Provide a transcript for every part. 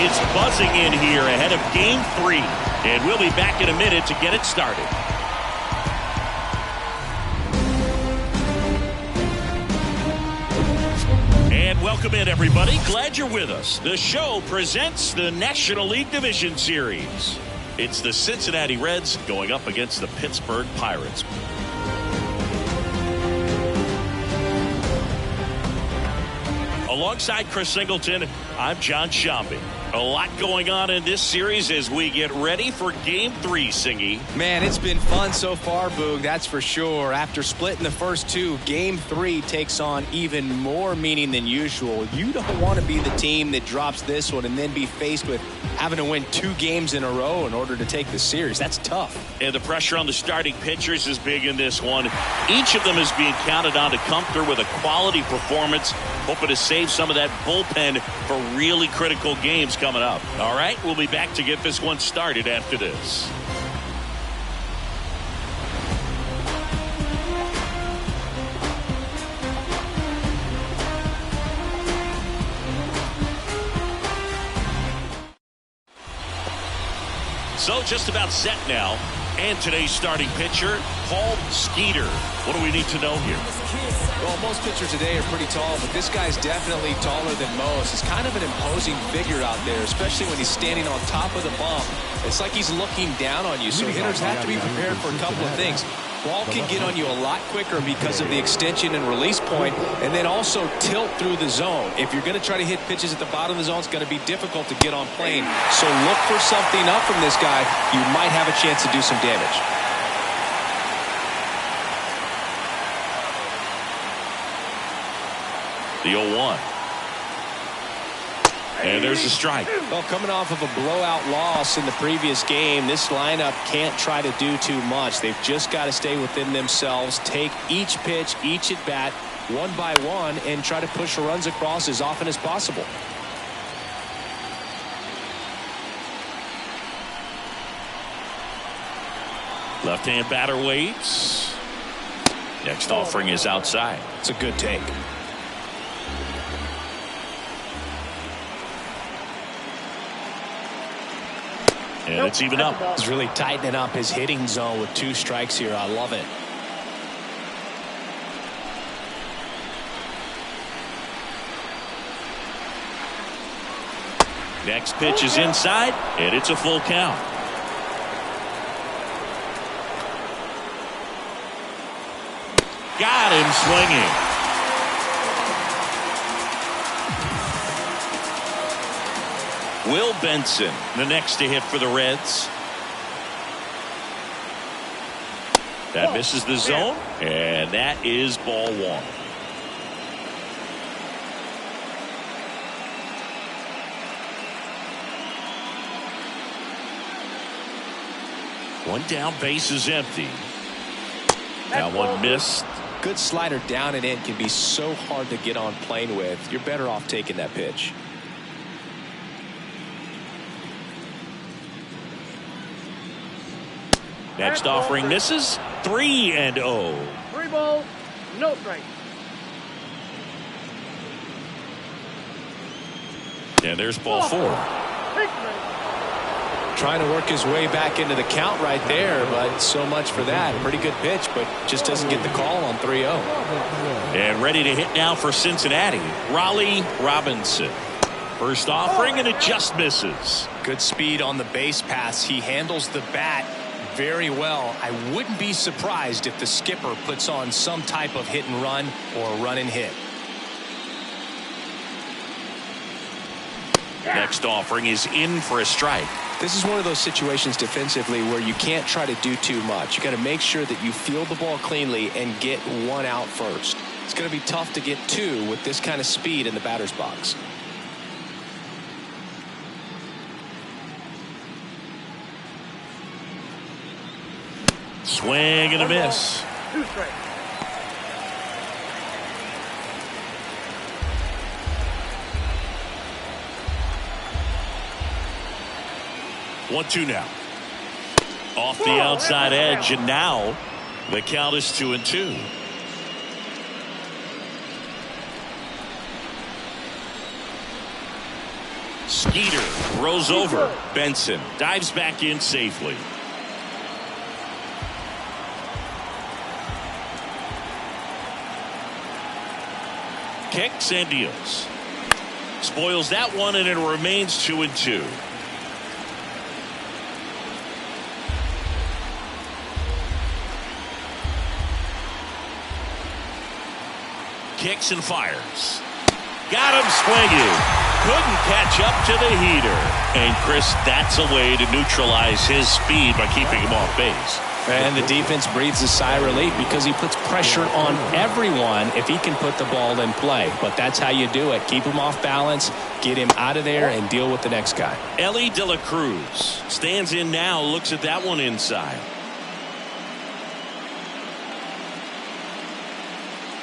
It's buzzing in here ahead of Game 3. And we'll be back in a minute to get it started. And welcome in, everybody. Glad you're with us. The show presents the National League Division Series. It's the Cincinnati Reds going up against the Pittsburgh Pirates. Alongside Chris Singleton, I'm John Shambi. A lot going on in this series as we get ready for Game 3, Singy. Man, it's been fun so far, Boog, that's for sure. After splitting the first two, Game 3 takes on even more meaning than usual. You don't want to be the team that drops this one and then be faced with having to win 2 games in a row in order to take the series. That's tough. And the pressure on the starting pitchers is big in this one. Each of them is being counted on to come through with a quality performance, hoping to save some of that bullpen for really critical games coming up. All right, we'll be back to get this one started after this. So just about set now. And today's starting pitcher, Paul Skeeter. What do we need to know here? Well, most pitchers today are pretty tall, but this guy's definitely taller than most. He's kind of an imposing figure out there, especially when he's standing on top of the bump. It's like he's looking down on you, so hitters have to be prepared for a couple of things. Ball can get on you a lot quicker because of the extension and release point, and then also tilt through the zone. If you're going to try to hit pitches at the bottom of the zone, it's going to be difficult to get on plane. So look for something up from this guy. You might have a chance to do some damage. The 0-1. And there's a strike. Well, coming off of a blowout loss in the previous game, this lineup can't try to do too much. They've just got to stay within themselves, take each pitch, each at bat, one by one, and try to push runs across as often as possible. Left-hand batter waits. Next offering is outside. It's a good take. And it's even up. He's really tightening up his hitting zone with 2 strikes here. I love it. Next pitch is inside, and it's a full count. Got him swinging. Will Benson, the next to hit for the Reds. That misses the zone, and that is ball 1. One down, base is empty. That one missed. Good slider down and in can be so hard to get on plane with. You're better off taking that pitch. Next offering misses. 3-0. 3 balls, no strike. And there's ball 4. Trying to work his way back into the count right there, but so much for that. Pretty good pitch, but just doesn't get the call on 3-0. And ready to hit now for Cincinnati, Raleigh Robinson. First offering, and it just misses. Good speed on the base pass. He handles the bat very well. I wouldn't be surprised if the skipper puts on some type of hit and run or run and hit. Next offering is in for a strike. This is one of those situations defensively where you can't try to do too much. You got to make sure that you field the ball cleanly and get 1 out first. It's going to be tough to get 2 with this kind of speed in the batter's box. Swing and a miss. 2 strikes. One, 2 now. Off the outside edge, and now the count is 2-2. Skeeter throws over. Benson dives back in safely. Kicks and deals. Spoils that one, and it remains 2-2. Kicks and fires. Got him swinging. Couldn't catch up to the heater. And Chris, that's a way to neutralize his speed by keeping him off base. And the defense breathes a sigh of relief because he puts pressure on everyone if he can put the ball in play. But that's how you do it. Keep him off balance, get him out of there, and deal with the next guy. Ellie De La Cruz stands in now, looks at that one inside.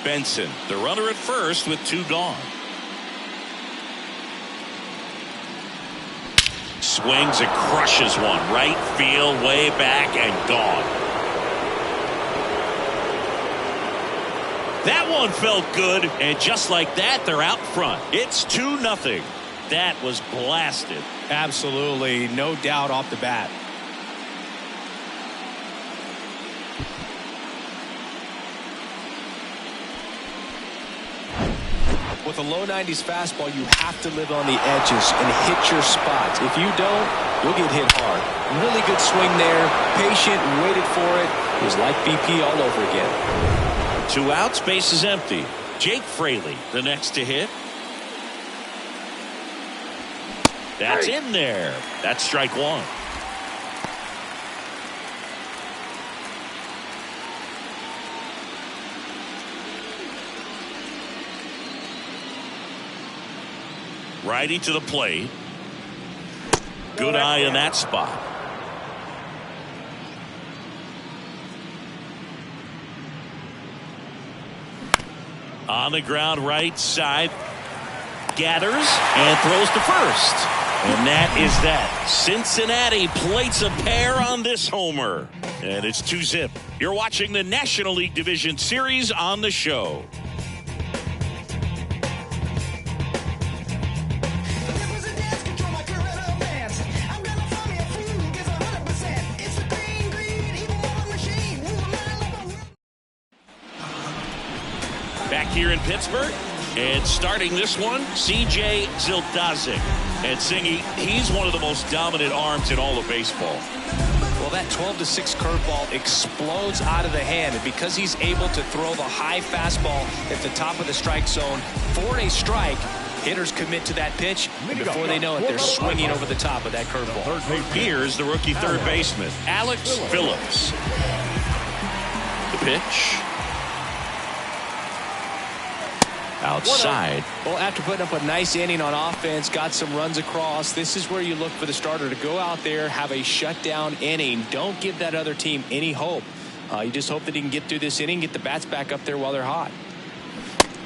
Benson, the runner at first with 2 gone. Swings and crushes one. Right field, way back, and gone. That one felt good, and just like that, they're out front. It's 2-0. That was blasted. Absolutely, no doubt off the bat. With a low 90s fastball, you have to live on the edges and hit your spots. If you don't, you'll get hit hard. Really good swing there. Patient, waited for it. It was like BP all over again. 2 outs, base is empty. Jake Fraley, the next to hit. That's in there. That's strike 1. Righty to the plate. Good eye in that spot. On the ground, right side. Gathers and throws to first. And that is that. Cincinnati plates a pair on this homer. And it's 2-0. You're watching the National League Division Series on the show. Back here in Pittsburgh, and starting this one, C.J. Zildazik. And Singy, he's one of the most dominant arms in all of baseball. Well, that 12-6 curveball explodes out of the hand, and because he's able to throw the high fastball at the top of the strike zone for a strike, hitters commit to that pitch, and before they know it, they're swinging over the top of that curveball. Here's the rookie third baseman, Alex Phillips. The pitch. Outside. Well, after putting up a nice inning on offense, got some runs across, this is where you look for the starter to go out there, have a shutdown inning. Don't give that other team any hope. You just hope that he can get through this inning, get the bats back up there while they're hot.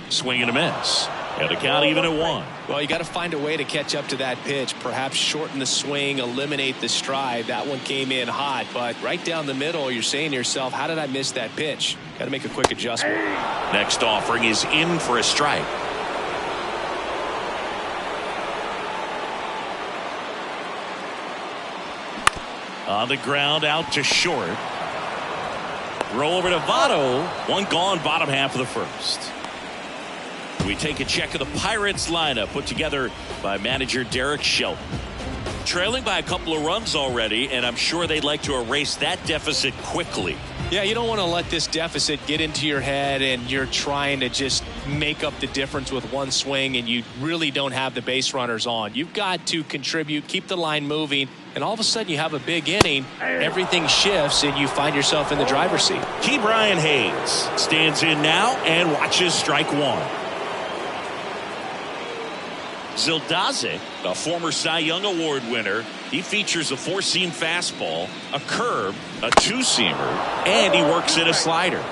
Swing and a miss. And the count even at 1. Well, you got to find a way to catch up to that pitch. Perhaps shorten the swing, eliminate the stride. That one came in hot, but right down the middle, you're saying to yourself, how did I miss that pitch? Got to make a quick adjustment. Next offering is in for a strike. On the ground, out to short. Throw over to Votto. One gone, bottom half of the first. We take a check of the Pirates lineup put together by manager Derek Shelton. Trailing by a couple of runs already, and I'm sure they'd like to erase that deficit quickly. Yeah, you don't want to let this deficit get into your head and you're trying to just make up the difference with one swing and you really don't have the base runners on. You've got to contribute, keep the line moving, and all of a sudden you have a big inning, everything shifts, and you find yourself in the driver's seat. Key Brian Hayes stands in now and watches strike 1. Zildazik, a former Cy Young Award winner, he features a 4-seam fastball, a curve, a 2-seamer, and he works in a slider.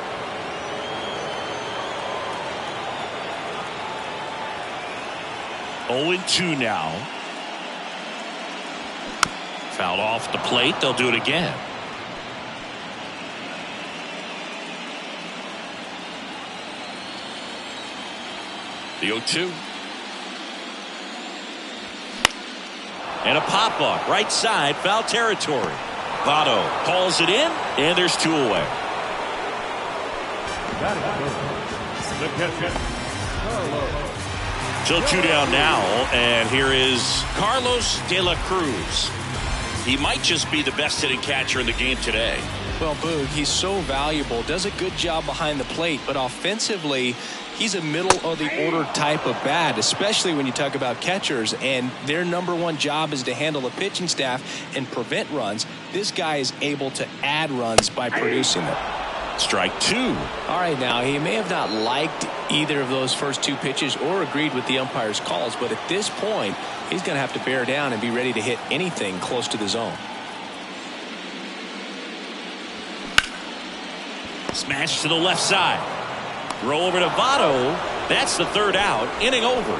Oh, 2 now. Fouled off the plate. They'll do it again. The 0-2. And a pop-up, right side, foul territory. Votto calls it in, and there's 2 away. Still 2 down now, and here is Carlos De La Cruz. He might just be the best hitting catcher in the game today. Well, Boog, he's so valuable, does a good job behind the plate, but offensively, he's a middle-of-the-order type of bat, especially when you talk about catchers, and their #1 job is to handle the pitching staff and prevent runs. This guy is able to add runs by producing them. Strike 2. All right, now, he may have not liked either of those first 2 pitches or agreed with the umpire's calls, but at this point, he's going to have to bear down and be ready to hit anything close to the zone. Smash to the left side. Throw over to Votto. That's the 3rd out. Inning over.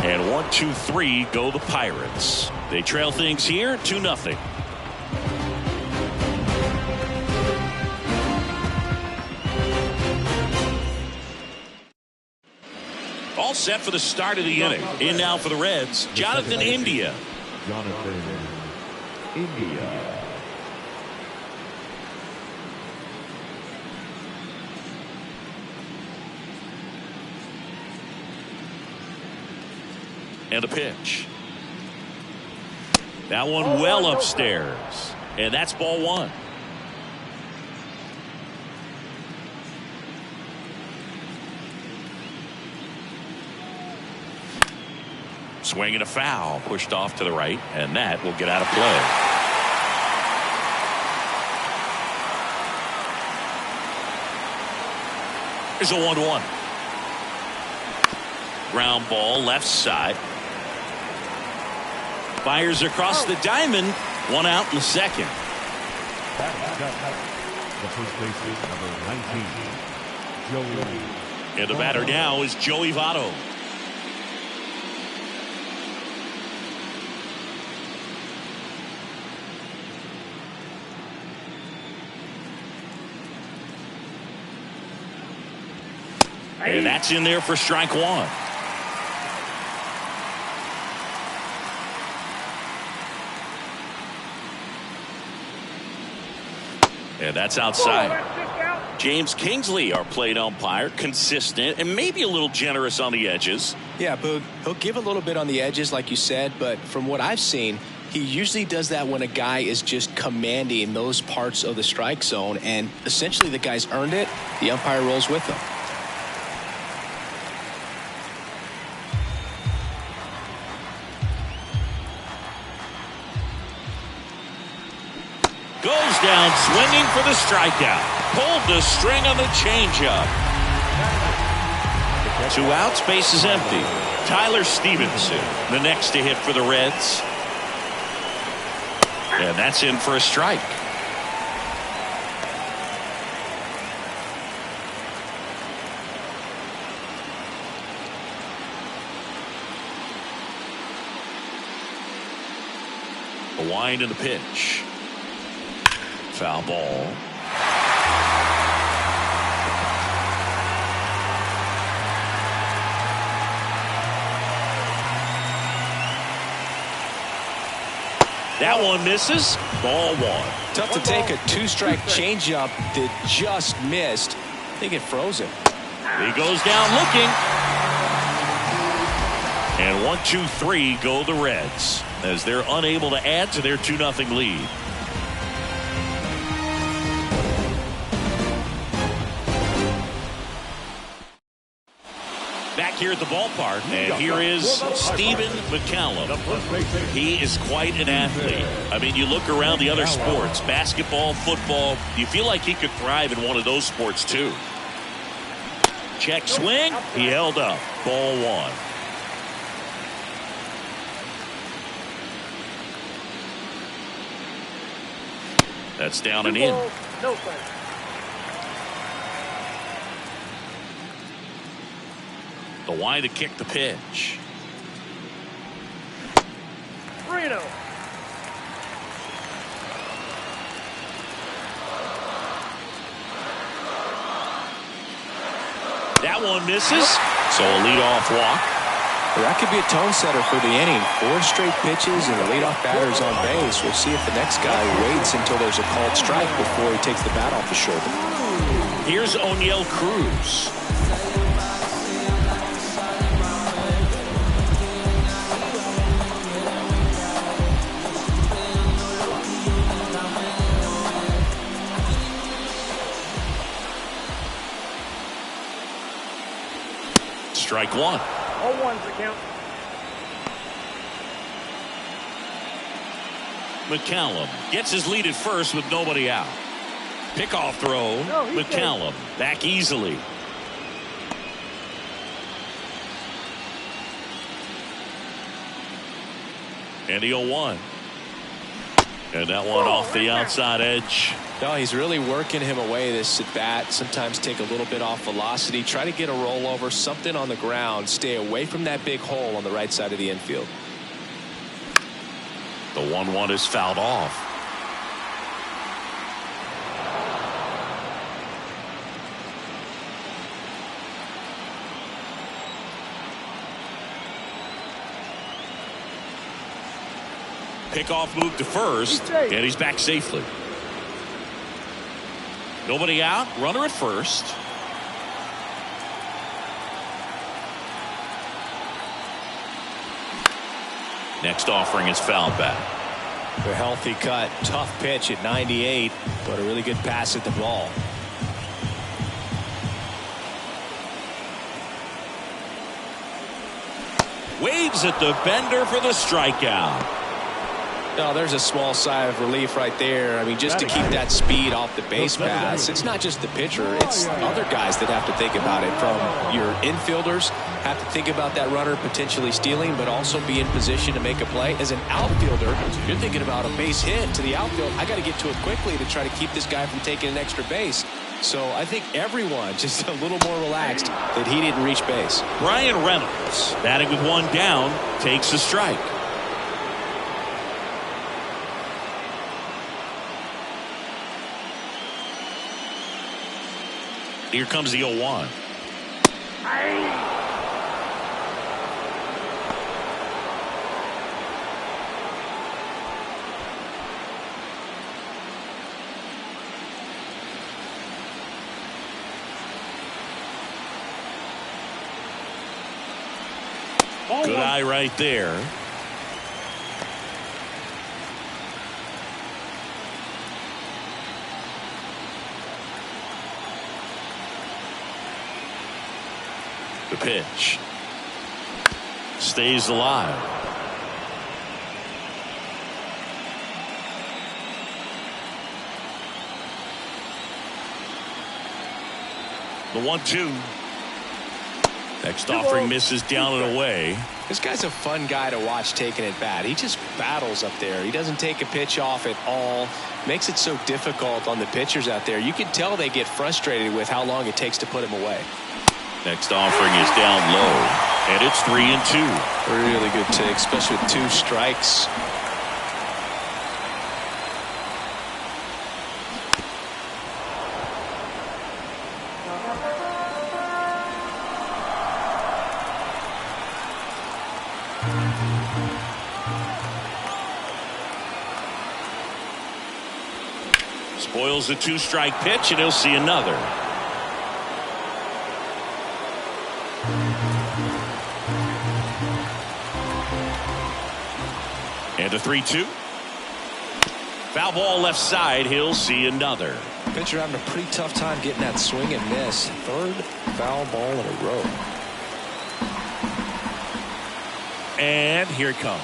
And 1, 2, 3 go the Pirates. They trail things here 2-0. All set for the start of the inning. In now for the Reds, Jonathan India. And a pitch. That one well upstairs. And that's ball 1. Swing and a foul, pushed off to the right, and that will get out of play. Here's a 1-1. Ground ball, left side. Fires across the diamond. 1 out in the 2nd. The first baseman, number 19, Joey. And the batter now is Joey Votto. And that's in there for strike 1. And that's outside. James Kingsley, our plate umpire, consistent and maybe a little generous on the edges. Yeah, Boog, he'll give a little bit on the edges, like you said, but from what I've seen, he usually does that when a guy is just commanding those parts of the strike zone, and essentially the guy's earned it. The umpire rolls with him. Goes down swinging for the strikeout. Pulled the string on the changeup. 2 outs, base is empty. Tyler Stevenson, the next to hit for the Reds. And that's in for a strike. A wind and the pitch. Foul ball. That one misses. Ball 1. Tough to take a 2-strike changeup that just missed. I think it froze him. He goes down looking. And 1, 2, 3 go the Reds as they're unable to add to their 2-0 lead. Back here at the ballpark, and here is Stephen McCallum. He is quite an athlete. I mean, you look around the other sports, basketball, football, you feel like he could thrive in one of those sports too. Check swing, he held up. Ball 1. That's down and in. No play. The wind to kick the pitch. Reno. That one misses. So a leadoff walk. Well, that could be a tone setter for the inning. 4 straight pitches and the leadoff batter's on base. We'll see if the next guy waits until there's a called strike before he takes the bat off his shoulder. Here's O'Neill Cruz. Strike one. 0-1's the count. McCallum gets his lead at first with nobody out. Pickoff throw. No, McCallum back easily. And the 0-1. And that one off the outside edge. No, he's really working him away this at bat. Sometimes take a little bit off velocity. Try to get a rollover, something on the ground. Stay away from that big hole on the right side of the infield. The 1-1 is fouled off. Pickoff move to first, and he's back safely. Nobody out, runner at first. Next offering is fouled back. A healthy cut, tough pitch at 98, but a really good pass at the ball. Waves at the bender for the strikeout. No, there's a small sigh of relief right there. I mean, just to keep that speed off the base paths. It's not just the pitcher. It's other guys that have to think about it. From your infielders, have to think about that runner potentially stealing, but also be in position to make a play. As an outfielder, you're thinking about a base hit to the outfield. I got to get to it quickly to try to keep this guy from taking an extra base. So I think everyone just a little more relaxed that he didn't reach base. Brian Reynolds, batting with one down, takes a strike. Here comes the 0-1. Good eye right there. The pitch stays alive. The 1-2. Next offering misses down and away. This guy's a fun guy to watch taking at bat. He just battles up there. He doesn't take a pitch off at all. Makes it so difficult on the pitchers out there. You can tell they get frustrated with how long it takes to put him away. Next offering is down low, and it's 3-2. Really good take, especially with 2 strikes. Spoils a 2-strike pitch, and he'll see another. And a 3-2. Foul ball left side. He'll see another. Pitcher having a pretty tough time getting that swing and miss. 3rd foul ball in a row. And here it comes.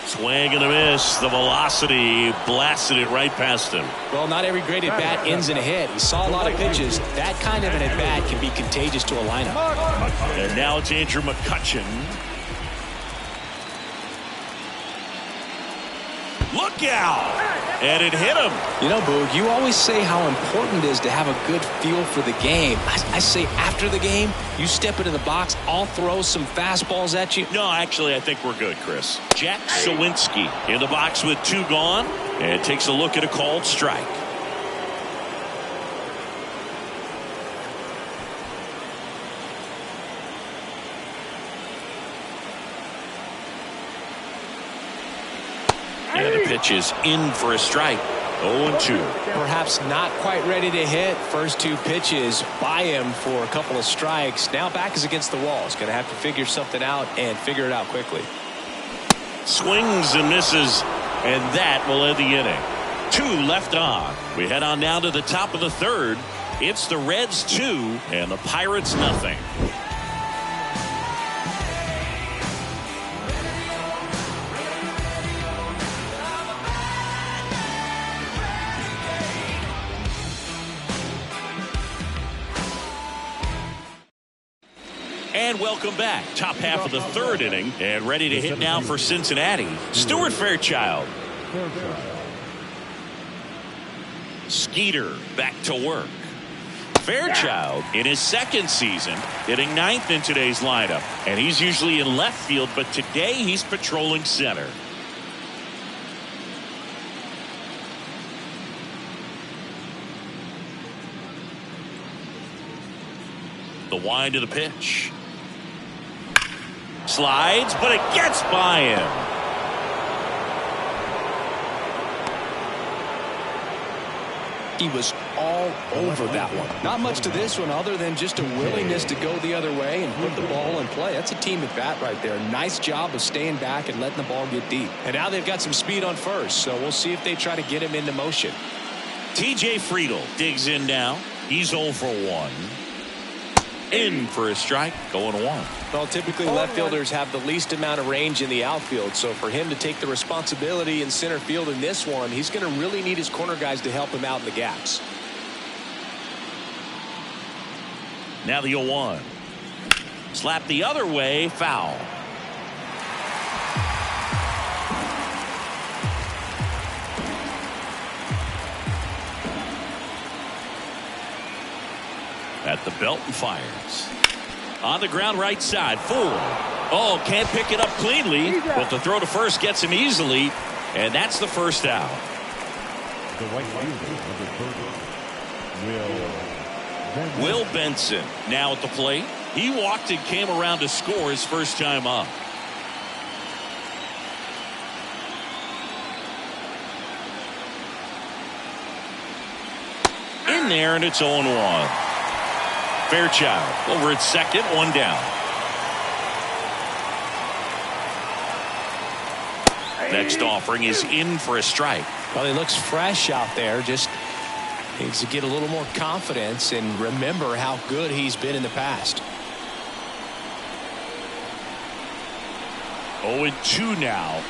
Swing and a miss. The velocity blasted it right past him. Well, not every great at-bat ends in a hit. He saw a lot of pitches. That kind of an at-bat can be contagious to a lineup. And now it's Andrew McCutchen. Look out! And it hit him. You know, Boog, you always say how important it is to have a good feel for the game. I say after the game, you step into the box, I'll throw some fastballs at you. No, actually, I think we're good, Chris. Jack Sawinski in the box with 2 gone and takes a look at a called strike. pitches in for a strike. 0-2. Perhaps not quite ready to hit. First 2 pitches by him for a couple of strikes. Now back is against the wall. He's going to have to figure something out and figure it out quickly. Swings and misses, and that will end the inning. 2 left on. We head on now to the top of the 3rd. It's the Reds 2 and the Pirates nothing. And welcome back. Top half of the 3rd inning and ready to hit now for Cincinnati. Stuart Fairchild. Skeeter back to work. Fairchild in his 2nd season hitting 9th in today's lineup, and he's usually in left field, but today he's patrolling center. The wind of the pitch. Slides, but it gets by him. He was all over that one. Not much to this one other than just a willingness to go the other way and put the ball in play. That's a team at bat right there. Nice job of staying back and letting the ball get deep. And now they've got some speed on first, so we'll see if they try to get him into motion. TJ Friedl digs in now. He's 0 for 1. In for a strike, going 1. Well, typically left fielders have the least amount of range in the outfield, so for him to take the responsibility in center field in this one, he's going to really need his corner guys to help him out in the gaps. Now the 0-1. Slap the other way, foul. At the belt and fires. On the ground right side. 4. Oh, can't pick it up cleanly, but the throw to first gets him easily, and that's the first out. The right fielder, Will Benson now at the plate. He walked and came around to score his first time up. In there, and it's 0-1. Fairchild over at second, 1 down. Next offering is in for a strike. Well, he looks fresh out there. Just needs to get a little more confidence and remember how good he's been in the past. 0-2 now.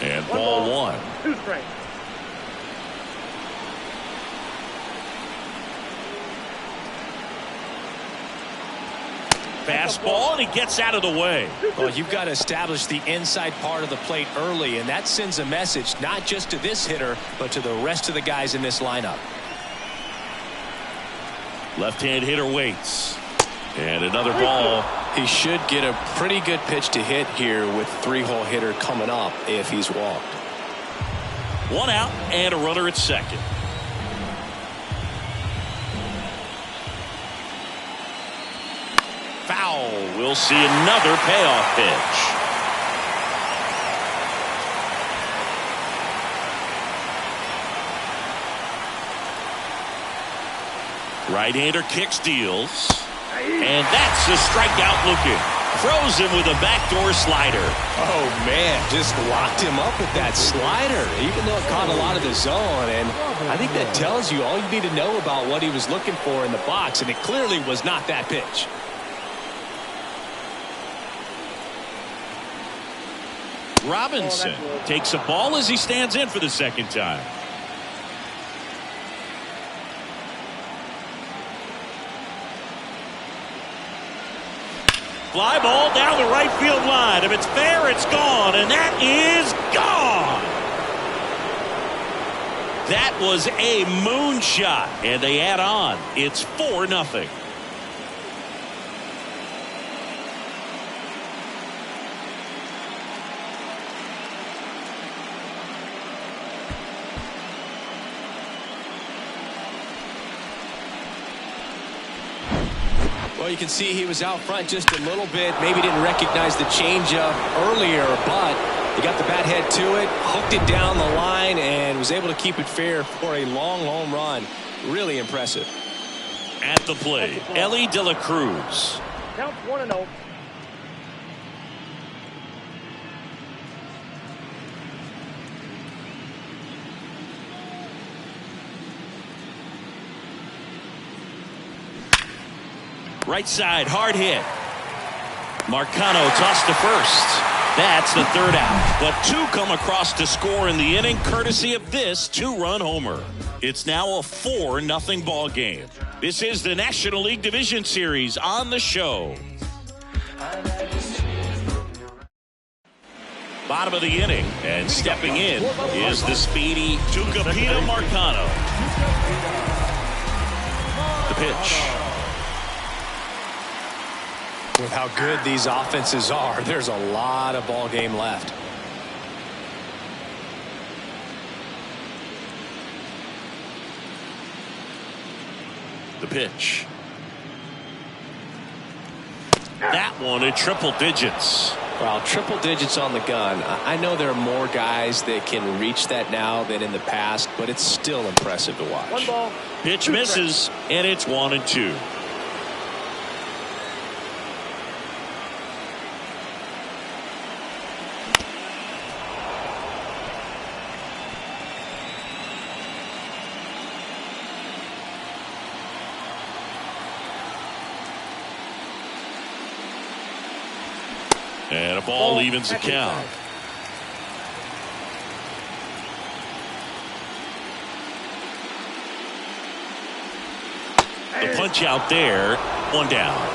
And ball 1. 2 strikes. Fastball, and he gets out of the way. Well, you've got to establish the inside part of the plate early, and that sends a message not just to this hitter, but to the rest of the guys in this lineup. Left-hand hitter waits. And another ball. He should get a pretty good pitch to hit here with 3-hole hitter coming up if he's walked. 1 out and a runner at second. Foul. We'll see another payoff pitch. Right-hander kicks, deals. And that's a strikeout looking. Throws him with a backdoor slider. Oh, man, just locked him up with that slider, even though it caught a lot of the zone. And I think that tells you all you need to know about what he was looking for in the box, and it clearly was not that pitch. Robinson takes a ball as he stands in for the second time. Fly ball down the right field line. If it's fair, it's gone, and that is gone. That was a moonshot, and they add on. It's 4-0. Well, you can see he was out front just a little bit. Maybe didn't recognize the changeup earlier, but He got the bat head to it, hooked it down the line, and was able to keep it fair for a long home run. Really impressive. At the plate, Ellie De La Cruz. Count 1-0. Right side, hard hit. Marcano tossed to first. That's the third out. But two come across to score in the inning, courtesy of this two-run homer. It's now a 4-0 ball game. This is the National League Division Series on the show. Bottom of the inning, and stepping in is the speedy Tucupita Marcano. The pitch. With how good these offenses are, there's a lot of ball game left. The pitch. That one in triple digits. Well, triple digits on the gun. I know there are more guys that can reach that now than in the past, but it's still impressive to watch. 1 ball. Pitch misses, and it's 1-2. And a ball evens the count. The punch out there, 1 down.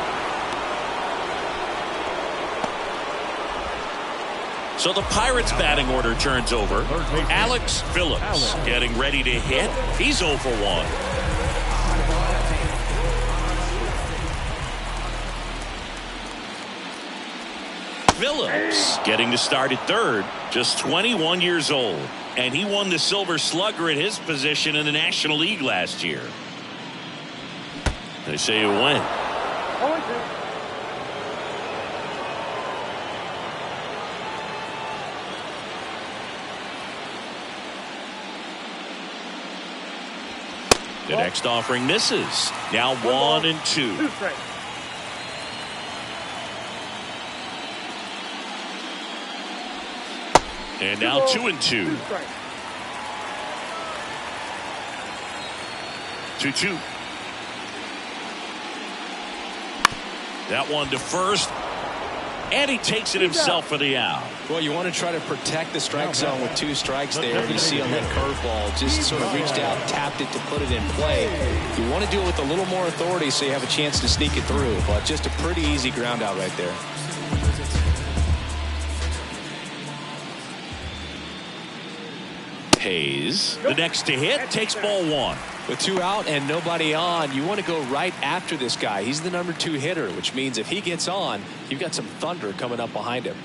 So the Pirates batting order turns over. Alex Phillips getting ready to hit. He's 0 for 1. Phillips getting to start at third, just 21 years old, and he won the Silver Slugger at his position in the National League last year. They say you win. 0-2. The next offering misses. Now 1-2. 2 strikes. And now 2-2. 2 strikes. 2-2. That one to first. And he takes it himself for the out. Well, you want to try to protect the strike zone with 2 strikes there. You see on that curveball, just sort of reached out, tapped it to put it in play. You want to do it with a little more authority so you have a chance to sneak it through. But just a pretty easy ground out right there. Hayes, the next to hit, takes ball 1. With 2 out and nobody on, you want to go right after this guy. He's the number 2 hitter, which means if he gets on, you've got some thunder coming up behind him.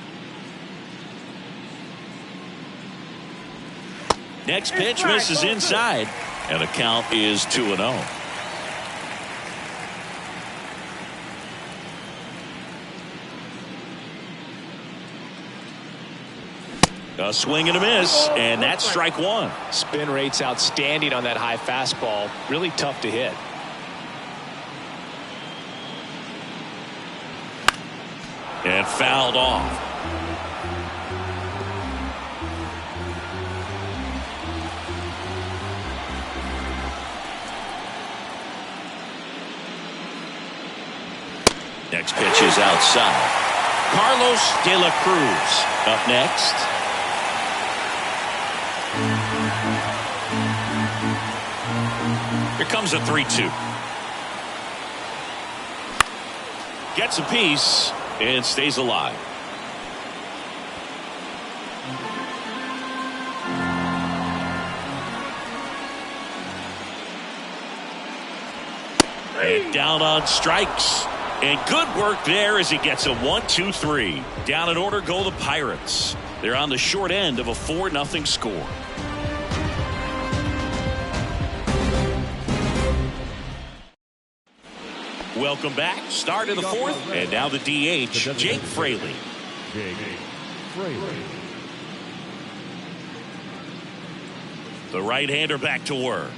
Next pitch misses inside, and the count is 2-0. A swing and a miss, and that's strike 1. Spin rate's outstanding on that high fastball. Really tough to hit. And fouled off. Next pitch is outside. Carlos De La Cruz up next. Here comes a 3-2. Gets a piece and stays alive. And down on strikes. And good work there as he gets a 1-2-3. Down in order go the Pirates. They're on the short end of a 4-0 score. Welcome back. Start of the 4th. And now the DH, Jake Fraley. Jake Fraley. The right-hander back to work.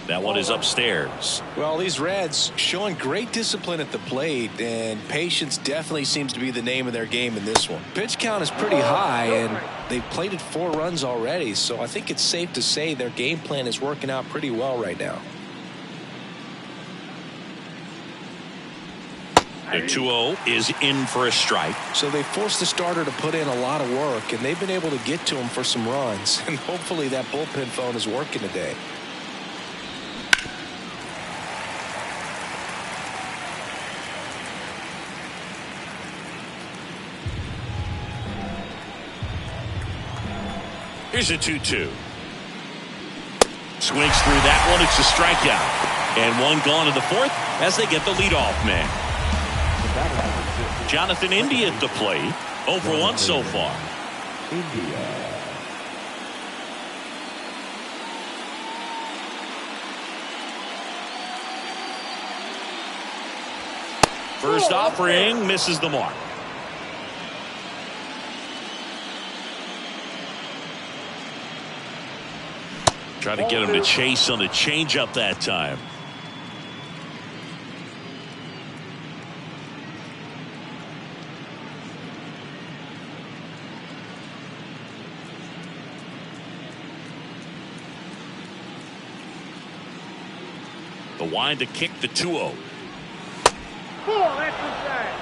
That one is upstairs. Well, these Reds showing great discipline at the plate, and patience definitely seems to be the name of their game in this one. Pitch count is pretty high, and they've plated 4 runs already, so I think it's safe to say their game plan is working out pretty well right now. The 2-0 is in for a strike. So they forced the starter to put in a lot of work, and they've been able to get to him for some runs, and hopefully that bullpen phone is working today. Here's a 2-2. Swings through that one. It's a strikeout. And one gone in the 4th as they get the leadoff man. Jonathan India at the plate. 0 for 1 so far. First offering misses the mark. Trying to get him to chase on the changeup that time. The wind to kick the 2-0. That's inside.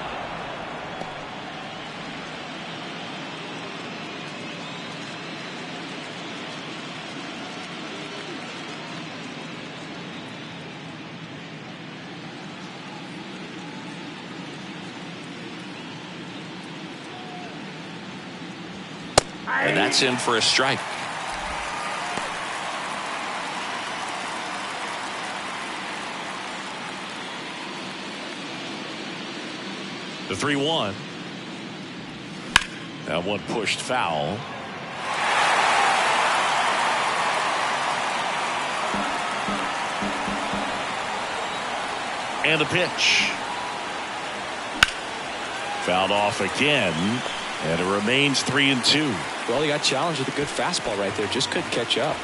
And that's in for a strike. The 3-1. That one pushed foul. And a pitch. Fouled off again. And it remains 3-2. Well, he got challenged with a good fastball right there. Just couldn't catch up.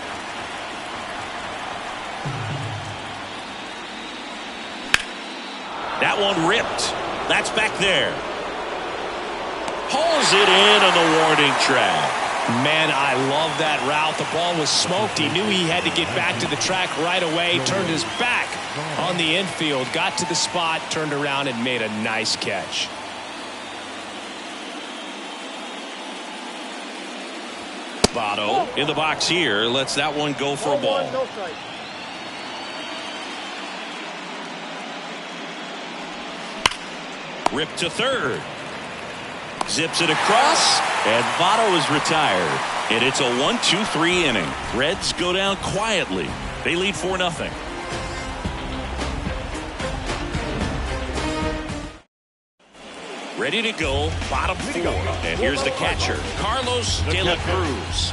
That one ripped. That's back there. Pulls it in on the warning track. Man, I love that route. The ball was smoked. He knew he had to get back to the track right away. Turned his back on the infield. Got to the spot, turned around, and made a nice catch. Votto in the box here. Lets that one go for a ball. No strike. Ripped to third. Zips it across. And Votto is retired. And it's a 1-2-3 inning. Reds go down quietly. They lead 4-0. Ready to go, bottom 4. And here's the catcher, Carlos De La Cruz.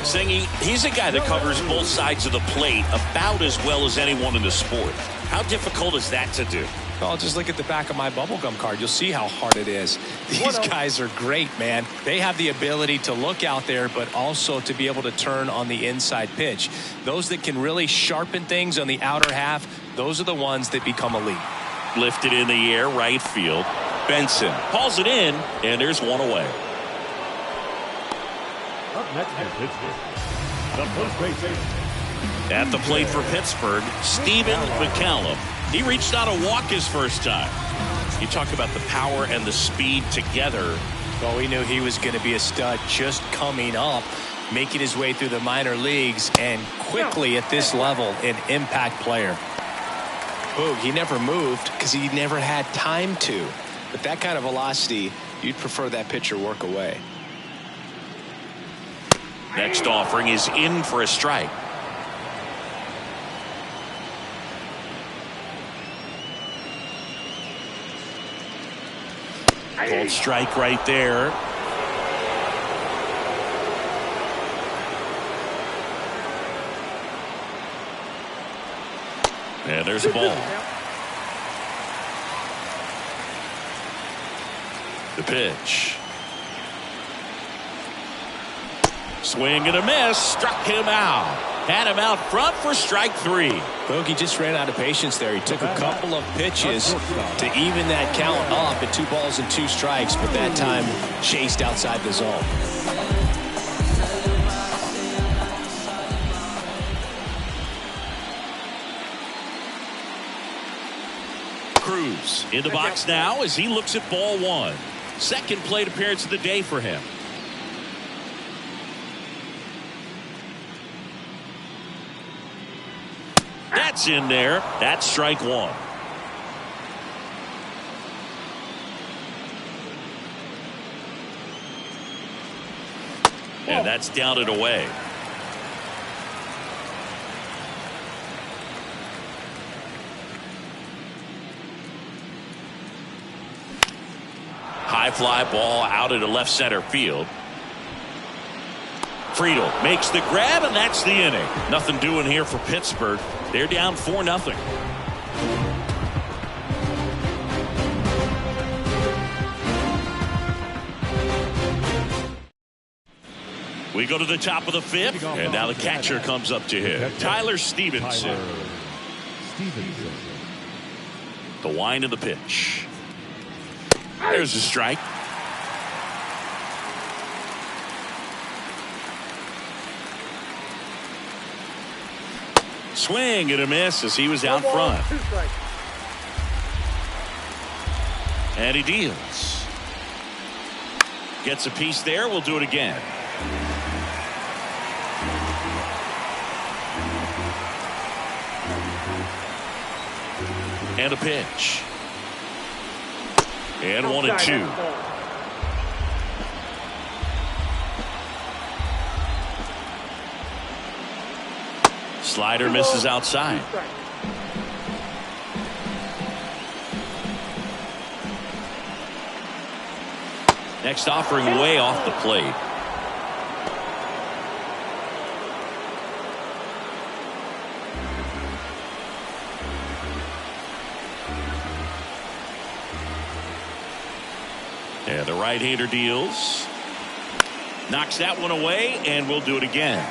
Singy, he's a guy that covers both sides of the plate about as well as anyone in the sport. How difficult is that to do? Well, just look at the back of my bubblegum card. You'll see how hard it is. These guys are great, man. They have the ability to look out there, but also to be able to turn on the inside pitch. Those that can really sharpen things on the outer half, those are the ones that become elite. Lifted in the air, right field. Benson hauls it in, and there's one away. Up next is Pittsburgh. The first baseman. At the plate for Pittsburgh, Stephen McCallum. He reached out a walk his first time. You talk about the power and the speed together. Well, we knew he was going to be a stud just coming up, making his way through the minor leagues, and quickly at this level, an impact player. Boog, he never moved because he never had time to. But that kind of velocity, you'd prefer that pitcher work away. Next offering is in for a strike. Called strike right there. And there's a ball. The pitch. Swing and a miss. Struck him out. Had him out front for strike 3. Bogey just ran out of patience there. He took a couple of pitches to even that count up at 2 balls and 2 strikes, but that time chased outside the zone. Cruz in the box now as he looks at ball 1. Second plate appearance of the day for him. That's in there. That's strike 1. And that's down and away. High fly ball out into left center field. Friedel makes the grab, and that's the inning. Nothing doing here for Pittsburgh. They're down 4-0. We go to the top of the 5th, and now the catcher comes up to hit. Tyler Stevenson. The wind of the pitch. There's a strike. Swing and a miss as he was out front. And he deals. Gets a piece there. We'll do it again. And a pitch. And 1-2. Slider misses outside. Next offering way off the plate. And the right-hander deals. Knocks that one away, and we'll do it again.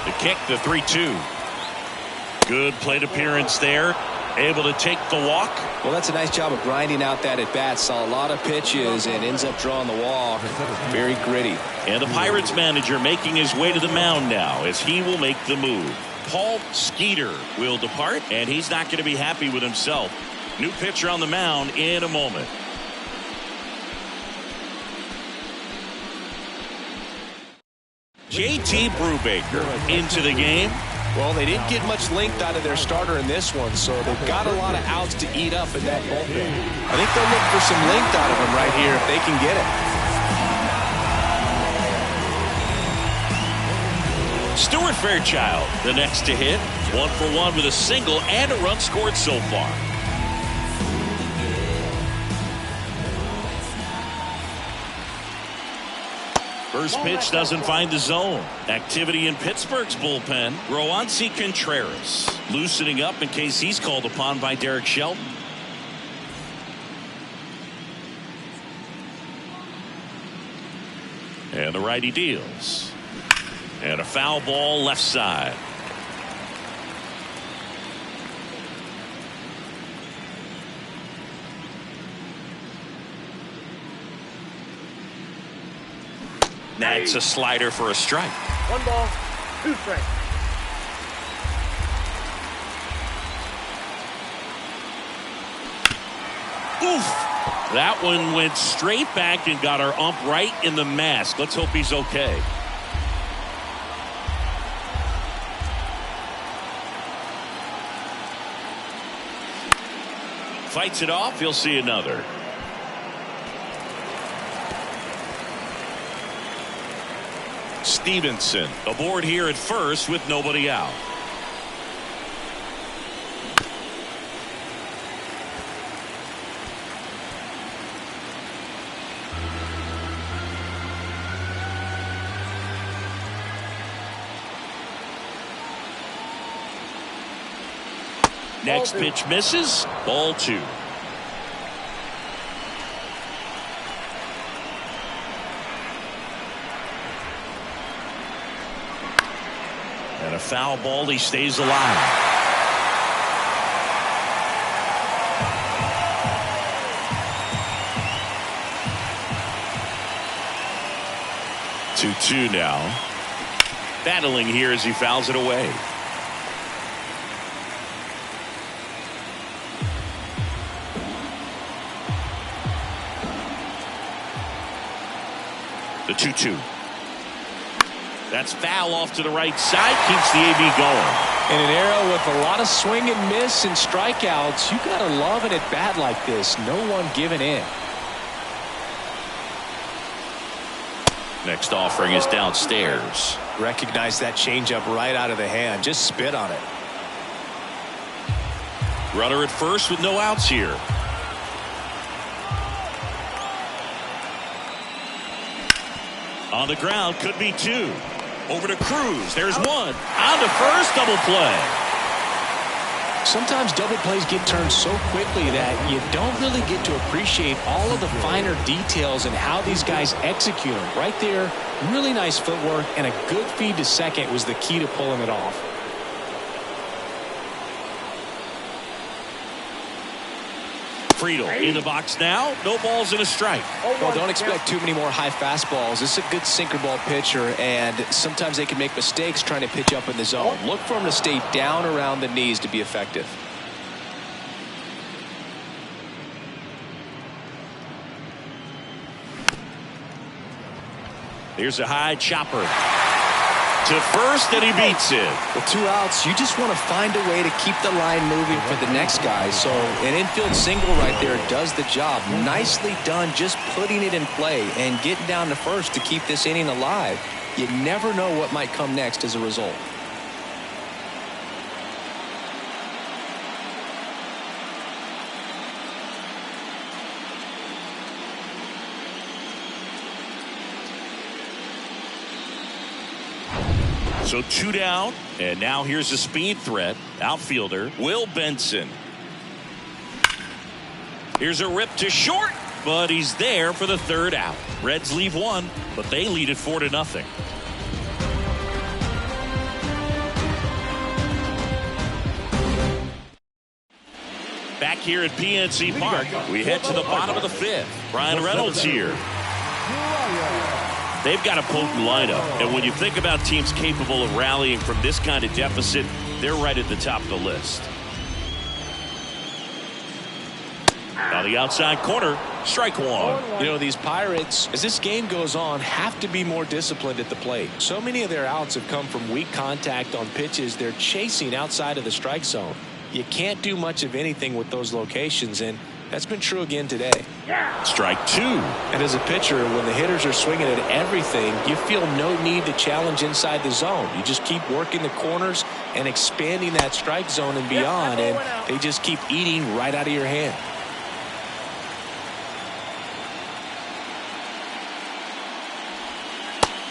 The kick, the 3-2. Good plate appearance there. Able to take the walk. Well, that's a nice job of grinding out that at-bat. Saw a lot of pitches and ends up drawing the walk. Very gritty. And the Pirates manager making his way to the mound now as he will make the move. Paul Skeeter will depart, and he's not going to be happy with himself. New pitcher on the mound in a moment. JT Brubaker into the game. Well, they didn't get much length out of their starter in this one, so they've got a lot of outs to eat up in that bullpen. I think they'll look for some length out of him right here if they can get it. Stuart Fairchild, the next to hit. 1 for 1 with a single and a run scored so far. First pitch doesn't find the zone. Activity in Pittsburgh's bullpen. Roansy Contreras loosening up in case he's called upon by Derek Shelton. And the righty deals. And a foul ball left side. That's a slider for a strike. 1 ball, 2 strikes. Oof. That one went straight back and got our ump right in the mask. Let's hope he's okay. Fights it off. He'll see another. Stevenson aboard here at first with nobody out. Next pitch misses. Ball 2. And a foul ball. He stays alive. Two now. Battling here as he fouls it away. The 2-2. That's foul off to the right side. Keeps the AB going. In an era with a lot of swing and miss and strikeouts, you gotta love an at-bat like this. No one giving in. Next offering is downstairs. Recognize that changeup right out of the hand. Just spit on it. Runner at first with no outs here. On the ground, could be two. Over to Cruz. There's one. On to first, double play. Sometimes double plays get turned so quickly that you don't really get to appreciate all of the finer details and how these guys execute them. Right there, really nice footwork, and a good feed to second was the key to pulling it off. Friedel in the box now. No balls and a strike. Well, don't expect too many more high fastballs. This is a good sinker ball pitcher, and sometimes they can make mistakes trying to pitch up in the zone. Look for him to stay down around the knees to be effective. Here's a high chopper. To first, and he beats it. With 2 outs, you just want to find a way to keep the line moving for the next guy. So an infield single right there does the job. Nicely done, just putting it in play and getting down to first to keep this inning alive. You never know what might come next as a result. So 2 down, and now here's a speed threat. Outfielder Will Benson. Here's a rip to short, but he's there for the 3rd out. Reds leave 1, but they lead it 4-0. Back here at PNC Park, we head to the bottom of the 5th. Brian Reynolds here. They've got a potent lineup, and when you think about teams capable of rallying from this kind of deficit, they're right at the top of the list. On the outside corner, strike one. You know, these Pirates, as this game goes on, have to be more disciplined at the plate. So many of their outs have come from weak contact on pitches they're chasing outside of the strike zone. You can't do much of anything with those locations, and that's been true again today. Strike 2. And as a pitcher, when the hitters are swinging at everything, you feel no need to challenge inside the zone. You just keep working the corners and expanding that strike zone and beyond, and they just keep eating right out of your hand.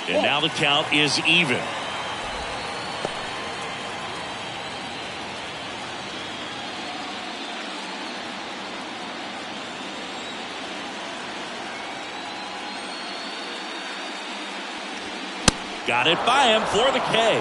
And now the count is even. Got it by him for the K.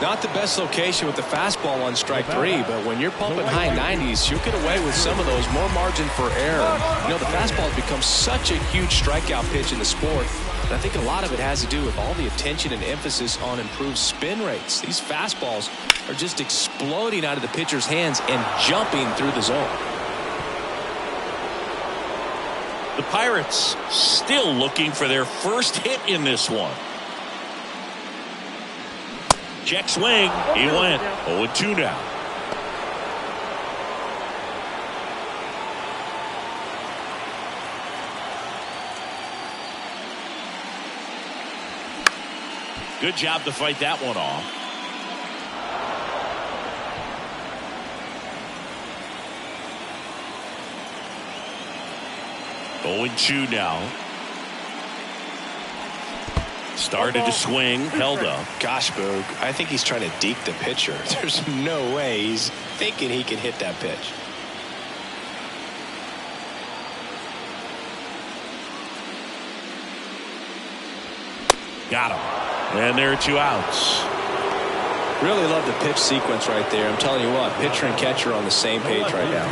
Not the best location with the fastball on strike 3, but when you're pumping high 90s, you'll get away with some of those. More margin for error. You know, the fastball has become such a huge strikeout pitch in the sport, and I think a lot of it has to do with all the attention and emphasis on improved spin rates. These fastballs are just exploding out of the pitcher's hands and jumping through the zone. The Pirates still looking for their first hit in this one. Check swing. He went 0-2 now. Good job to fight that one off. Going 2 now. Started to swing, held up. Gosh, Boog, I think he's trying to deke the pitcher. There's no way he's thinking he can hit that pitch. Got him. And there are 2 outs. Really love the pitch sequence right there. I'm telling you what, pitcher and catcher are on the same page right now.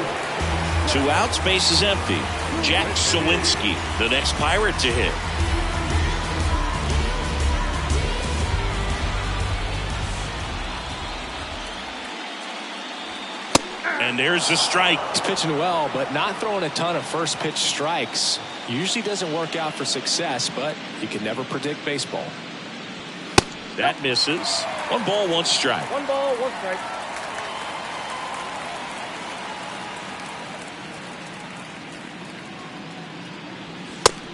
2 outs, base is empty. Jack Sawinski, the next Pirate to hit. And there's the strike. He's pitching well, but not throwing a ton of first pitch strikes. Usually doesn't work out for success, but you can never predict baseball. That misses. 1 ball, 1 strike. 1 ball, 1 strike.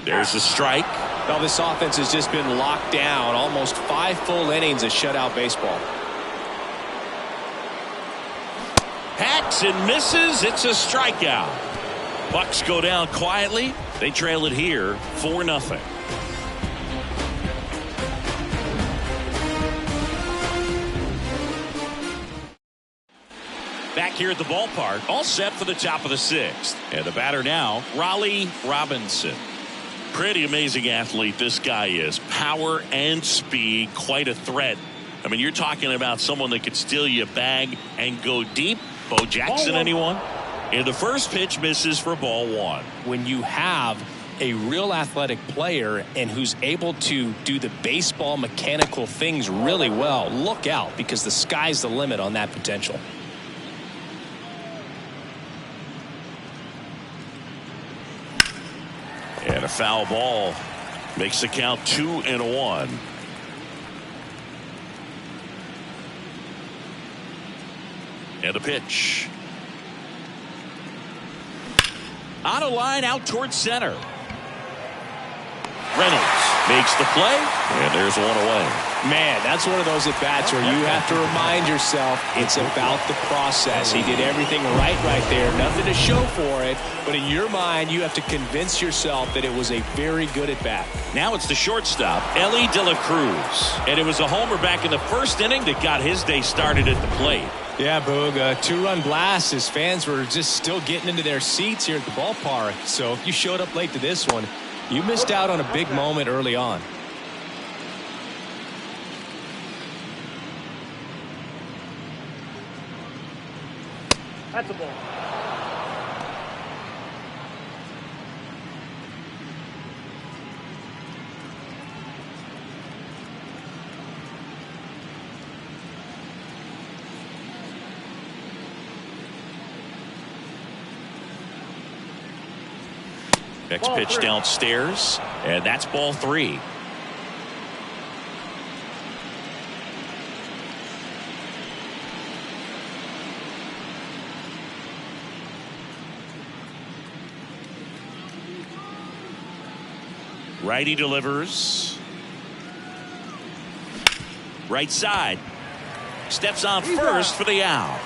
There's a strike. Well, this offense has just been locked down. Almost 5 full innings of shutout baseball. Hacks and misses. It's a strikeout. Bucks go down quietly. They trail it here 4-0. Back here at the ballpark, all set for the top of the 6th. And the batter now, Raleigh Robinson. Pretty amazing athlete this guy is. Power and speed, quite a threat. I mean, you're talking about someone that could steal you a bag and go deep. Bo Jackson, anyone? And the first pitch misses for ball 1. When you have a real athletic player and who's able to do the baseball mechanical things really well, look out, because the sky's the limit on that potential. And a foul ball makes the count 2-1. And a pitch. On a line out towards center. Reynolds makes the play, and there's 1 away. Man, that's one of those at-bats where you have to remind yourself it's about the process. He did everything right there. Nothing to show for it, but in your mind, you have to convince yourself that it was a very good at-bat. Now it's the shortstop, Ellie De La Cruz. And it was a homer back in the first inning that got his day started at the plate. Yeah, Boog, a 2-run blast. His fans were just still getting into their seats here at the ballpark. So if you showed up late to this one, you missed out on a big moment early on. That's a ball. Next Ball pitch 3. downstairs, and that's ball 3. Righty delivers. Right side. Steps on first for the out.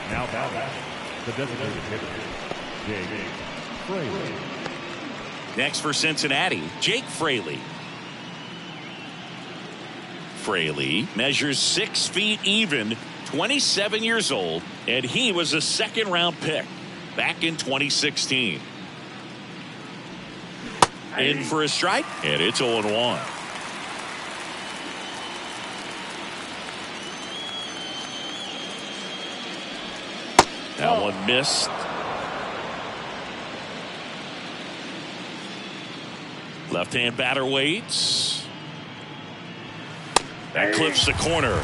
Now batting, the designated hitter, Jake Fraley. Next for Cincinnati, Jake Fraley. Fraley measures 6 feet even, 27 years old, and he was a 2nd-round pick back in 2016. In for a strike, and it's 0-1. That one missed. Left-hand batter waits. That clips the corner.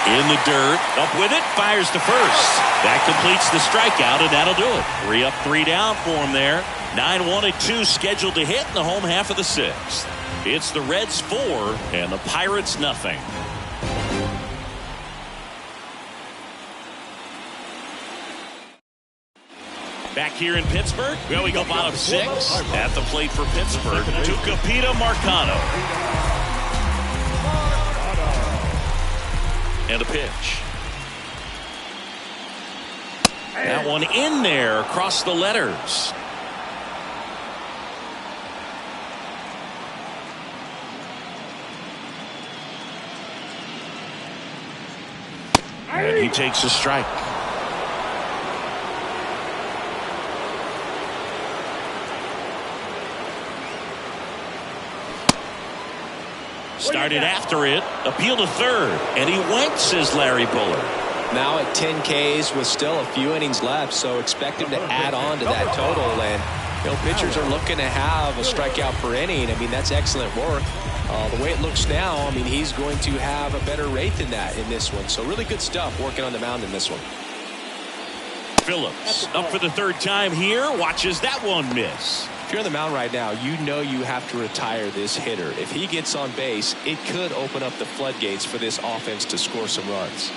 In the dirt, up with it, fires to first. That completes the strikeout, and that'll do it. 3 up, 3 down for him there. 9-1-2 scheduled to hit in the home half of the 6th. It's the Reds 4 and the Pirates nothing. Back here in Pittsburgh, well, we go bottom 6. At the plate for Pittsburgh, Tucupita Marcano. And a pitch. That one in there across the letters. And he takes a strike. Started after it. Appeal to third. And he went, says Larry Buller. Now at 10 Ks with still a few innings left, so expect him to add on to that total. And pitchers are looking to have a strikeout per inning. I mean, that's excellent work. The way it looks now, I mean, he's going to have a better rate than that in this one. So really good stuff working on the mound in this one. Phillips up for the third time here. Watches that one miss. If you're on the mound right now, you know you have to retire this hitter. If he gets on base, it could open up the floodgates for this offense to score some runs.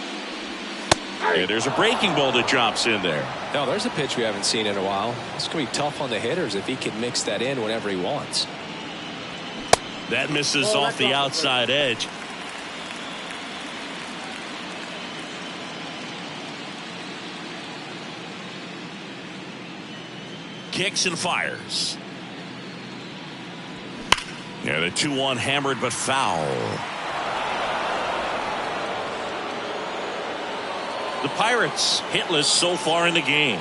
Yeah, there's a breaking ball that drops in there. No, there's a pitch we haven't seen in a while. It's going to be tough on the hitters if he can mix that in whenever he wants. That misses off the outside edge. Kicks and fires. Yeah, the 2-1 hammered but foul. The Pirates hitless so far in the game.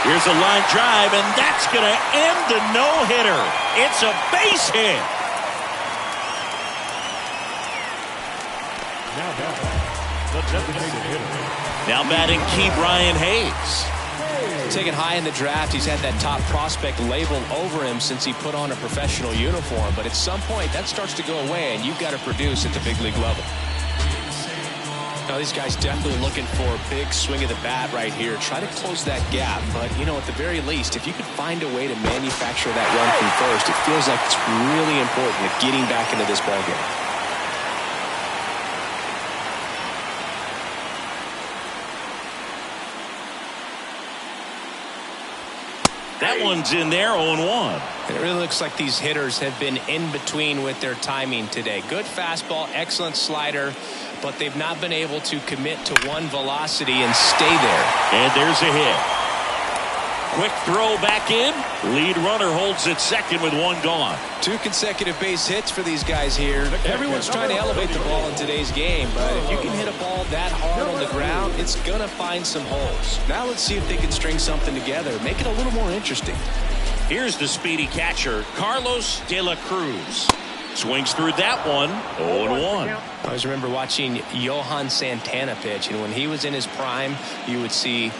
Here's a line drive, and that's going to end the no-hitter. It's a base hit. Now batting Key Brian Hayes. Taken high in the draft, he's had that top prospect labeled over him since he put on a professional uniform. But at some point, that starts to go away, and you've got to produce at the big league level. Now, these guys definitely looking for a big swing of the bat right here. Try to close that gap. But, at the very least, if you could find a way to manufacture that run from first, it feels like it's really important at getting back into this ballgame. That one's in there, 0-1. It really looks like these hitters have been in between with their timing today. Good fastball, excellent slider, but they've not been able to commit to one velocity and stay there. And there's a hit. Quick throw back in. Lead runner holds at second with one gone. 2 consecutive base hits for these guys here. Everyone's trying to elevate the ball in today's game, but if you can hit a ball that hard on the ground, it's going to find some holes. Now let's see if they can string something together, make it a little more interesting. Here's the speedy catcher, Carlos De La Cruz. Swings through that one, 0-1. I always remember watching Johan Santana pitch, and when he was in his prime, you would see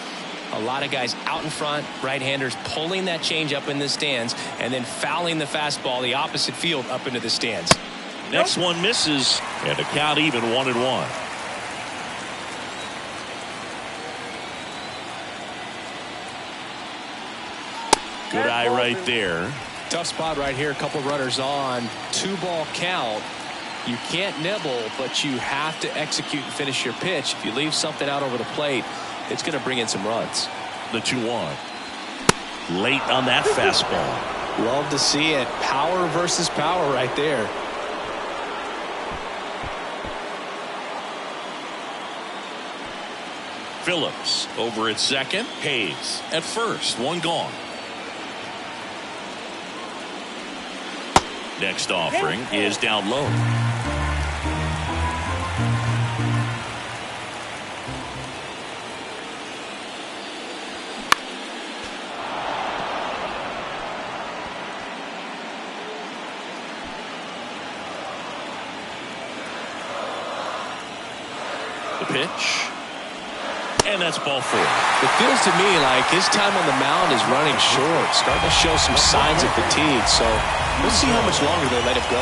a lot of guys out in front, right-handers pulling that change up in the stands and then fouling the fastball the opposite field up into the stands. Next one misses, and the count even 1-1. Good eye right there. Tough spot right here. A couple runners on. 2-ball count. You can't nibble, but you have to execute and finish your pitch. If you leave something out over the plate, it's going to bring in some runs. The 2-1. Late on that fastball. Love to see it. Power versus power right there. Phillips over at second. Hayes at first. One gone. Next offering is down low. The pitch. And that's ball 4. It feels to me like his time on the mound is running short, starting to show some signs of fatigue. So we'll see how much longer they let him go.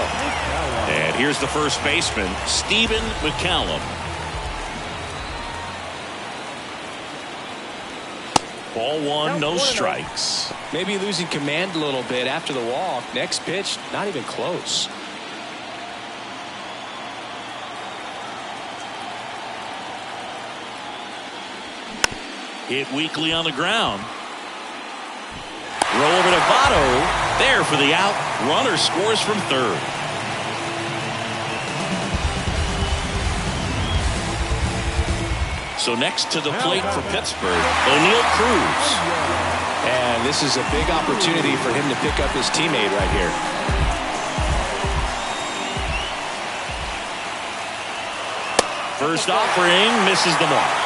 And here's the first baseman, Stephen McCallum. Ball 1, no strikes. Maybe losing command a little bit after the walk. Next pitch, not even close. Hit weakly on the ground. Roll over to Votto. There for the out. Runner scores from third. So next to the plate for Pittsburgh, O'Neal Cruz. And this is a big opportunity for him to pick up his teammate right here. First offering misses the mark.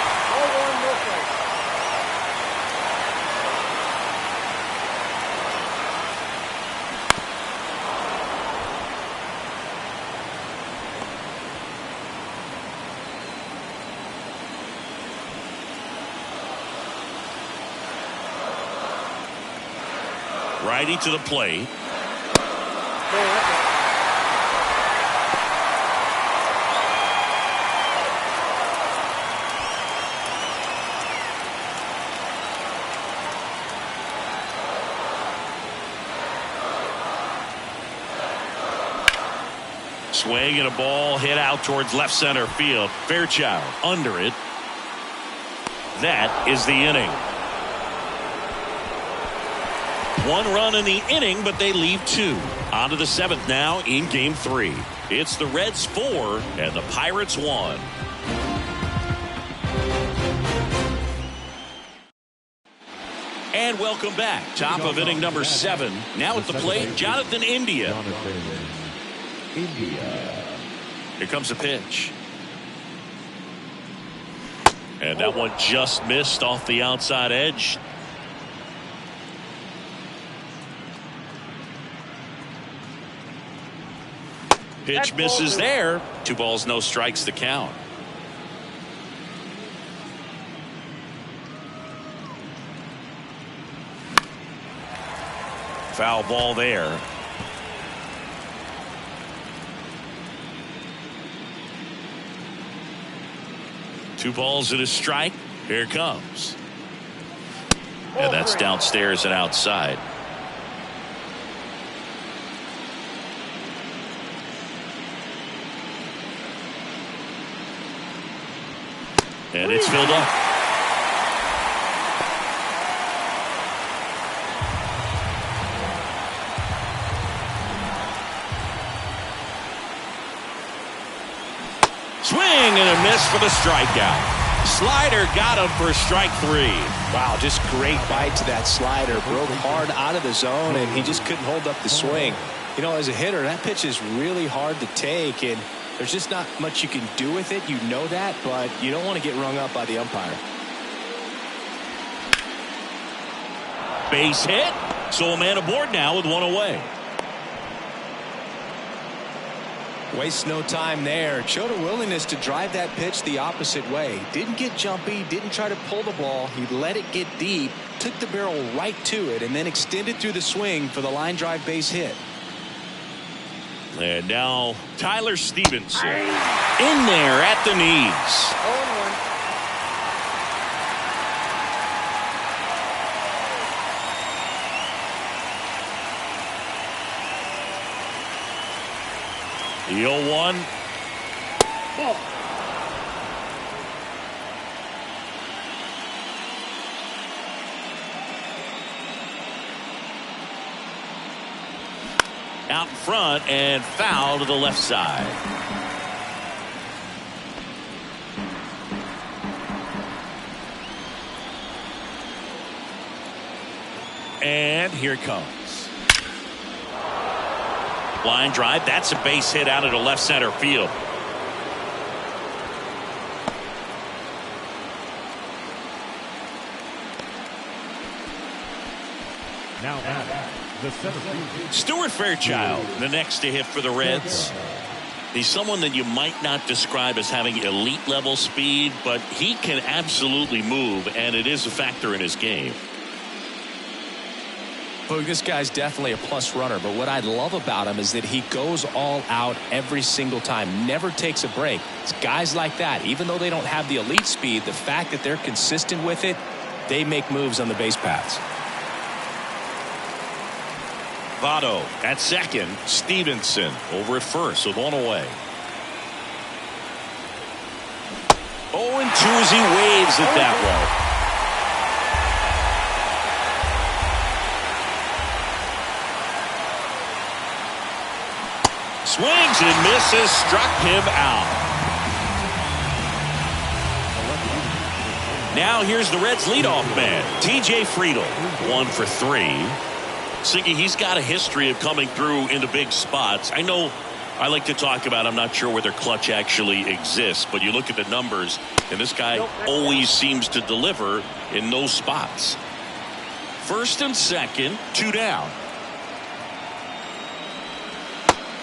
Righty to the plate. Swing and a ball hit out towards left center field. Fairchild under it. That is the inning. 1 run in the inning, but they leave 2. On to the 7th now in game 3. It's the Reds 4 and the Pirates 1. And welcome back. Top of inning number 7. Now at the plate, Jonathan India. Here comes a pitch. And that one just missed off the outside edge. Pitch misses there. 2 balls, no strikes to count. Foul ball there. Two balls and a strike. Here it comes. And that's downstairs and outside. And it's filled up. Swing and a miss for the strikeout. Slider got him for strike 3. Wow, just great bite to that slider. Broke hard out of the zone, and he just couldn't hold up the swing. You know, as a hitter, that pitch is really hard to take, and there's just not much you can do with it. You know that, but you don't want to get rung up by the umpire. Base hit. So a man aboard now with 1 away. Wastes no time there. Showed a willingness to drive that pitch the opposite way. Didn't get jumpy, didn't try to pull the ball. He let it get deep, took the barrel right to it, and then extended through the swing for the line drive base hit. And now Tyler Stevenson in there at the knees. 0-1. Out in front and foul to the left side. And here it comes. Line drive. That's a base hit out into left center field. Now the center field. Stuart Fairchild, the next to hit for the Reds. He's someone that you might not describe as having elite level speed, but he can absolutely move, and it is a factor in his game. Look, this guy's definitely a plus runner, but what I love about him is that he goes all out every single time, never takes a break. It's guys like that, even though they don't have the elite speed, the fact that they're consistent with it, they make moves on the base paths. Votto at second. Stevenson over at first with 1 away. 0-2 as he waves it that way. Swings and misses, struck him out. Now here's the Reds leadoff man, TJ Friedl, 1 for 3. Siggy, he's got a history of coming through into big spots. I know I like to talk about, I'm not sure whether clutch actually exists, but you look at the numbers, and this guy always seems to deliver in those spots. First and second, 2 down.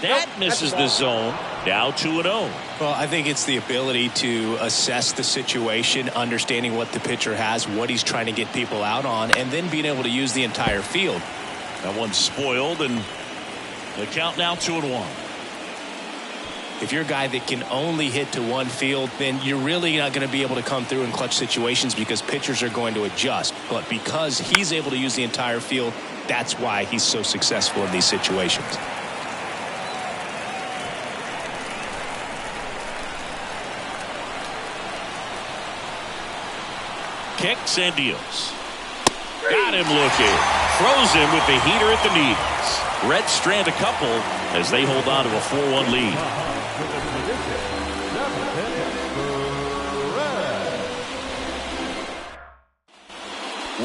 That misses the zone. Now 2-0. Well, I think it's the ability to assess the situation, understanding what the pitcher has, what he's trying to get people out on, and then being able to use the entire field. That one's spoiled, and the count now 2-1. If you're a guy that can only hit to one field, then you're really not going to be able to come through in clutch situations because pitchers are going to adjust. But because he's able to use the entire field, that's why he's so successful in these situations. Kicks and deals. Got him looking. Throws him with the heater at the knees. Reds strand a couple as they hold on to a 4-1 lead.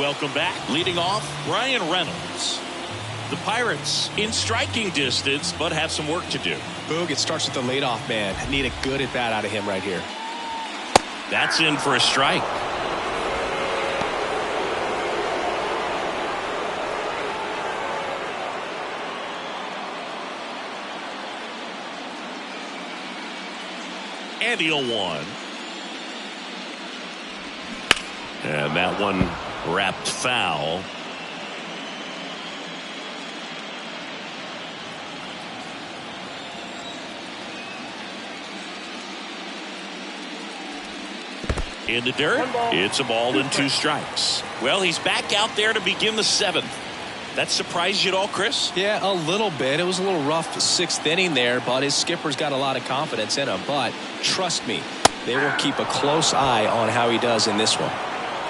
Welcome back. Leading off, Brian Reynolds. The Pirates in striking distance, but have some work to do. Boog, it starts with the leadoff man. Need a good at bat out of him right here. That's in for a strike. And the 0-1. And that one wrapped foul. In the dirt, it's a ball and 2 strikes. Well, he's back out there to begin the 7th. That surprised you at all, Chris? Yeah, a little bit. It was a little rough 6th inning there, but his skipper's got a lot of confidence in him. But trust me, they will keep a close eye on how he does in this one.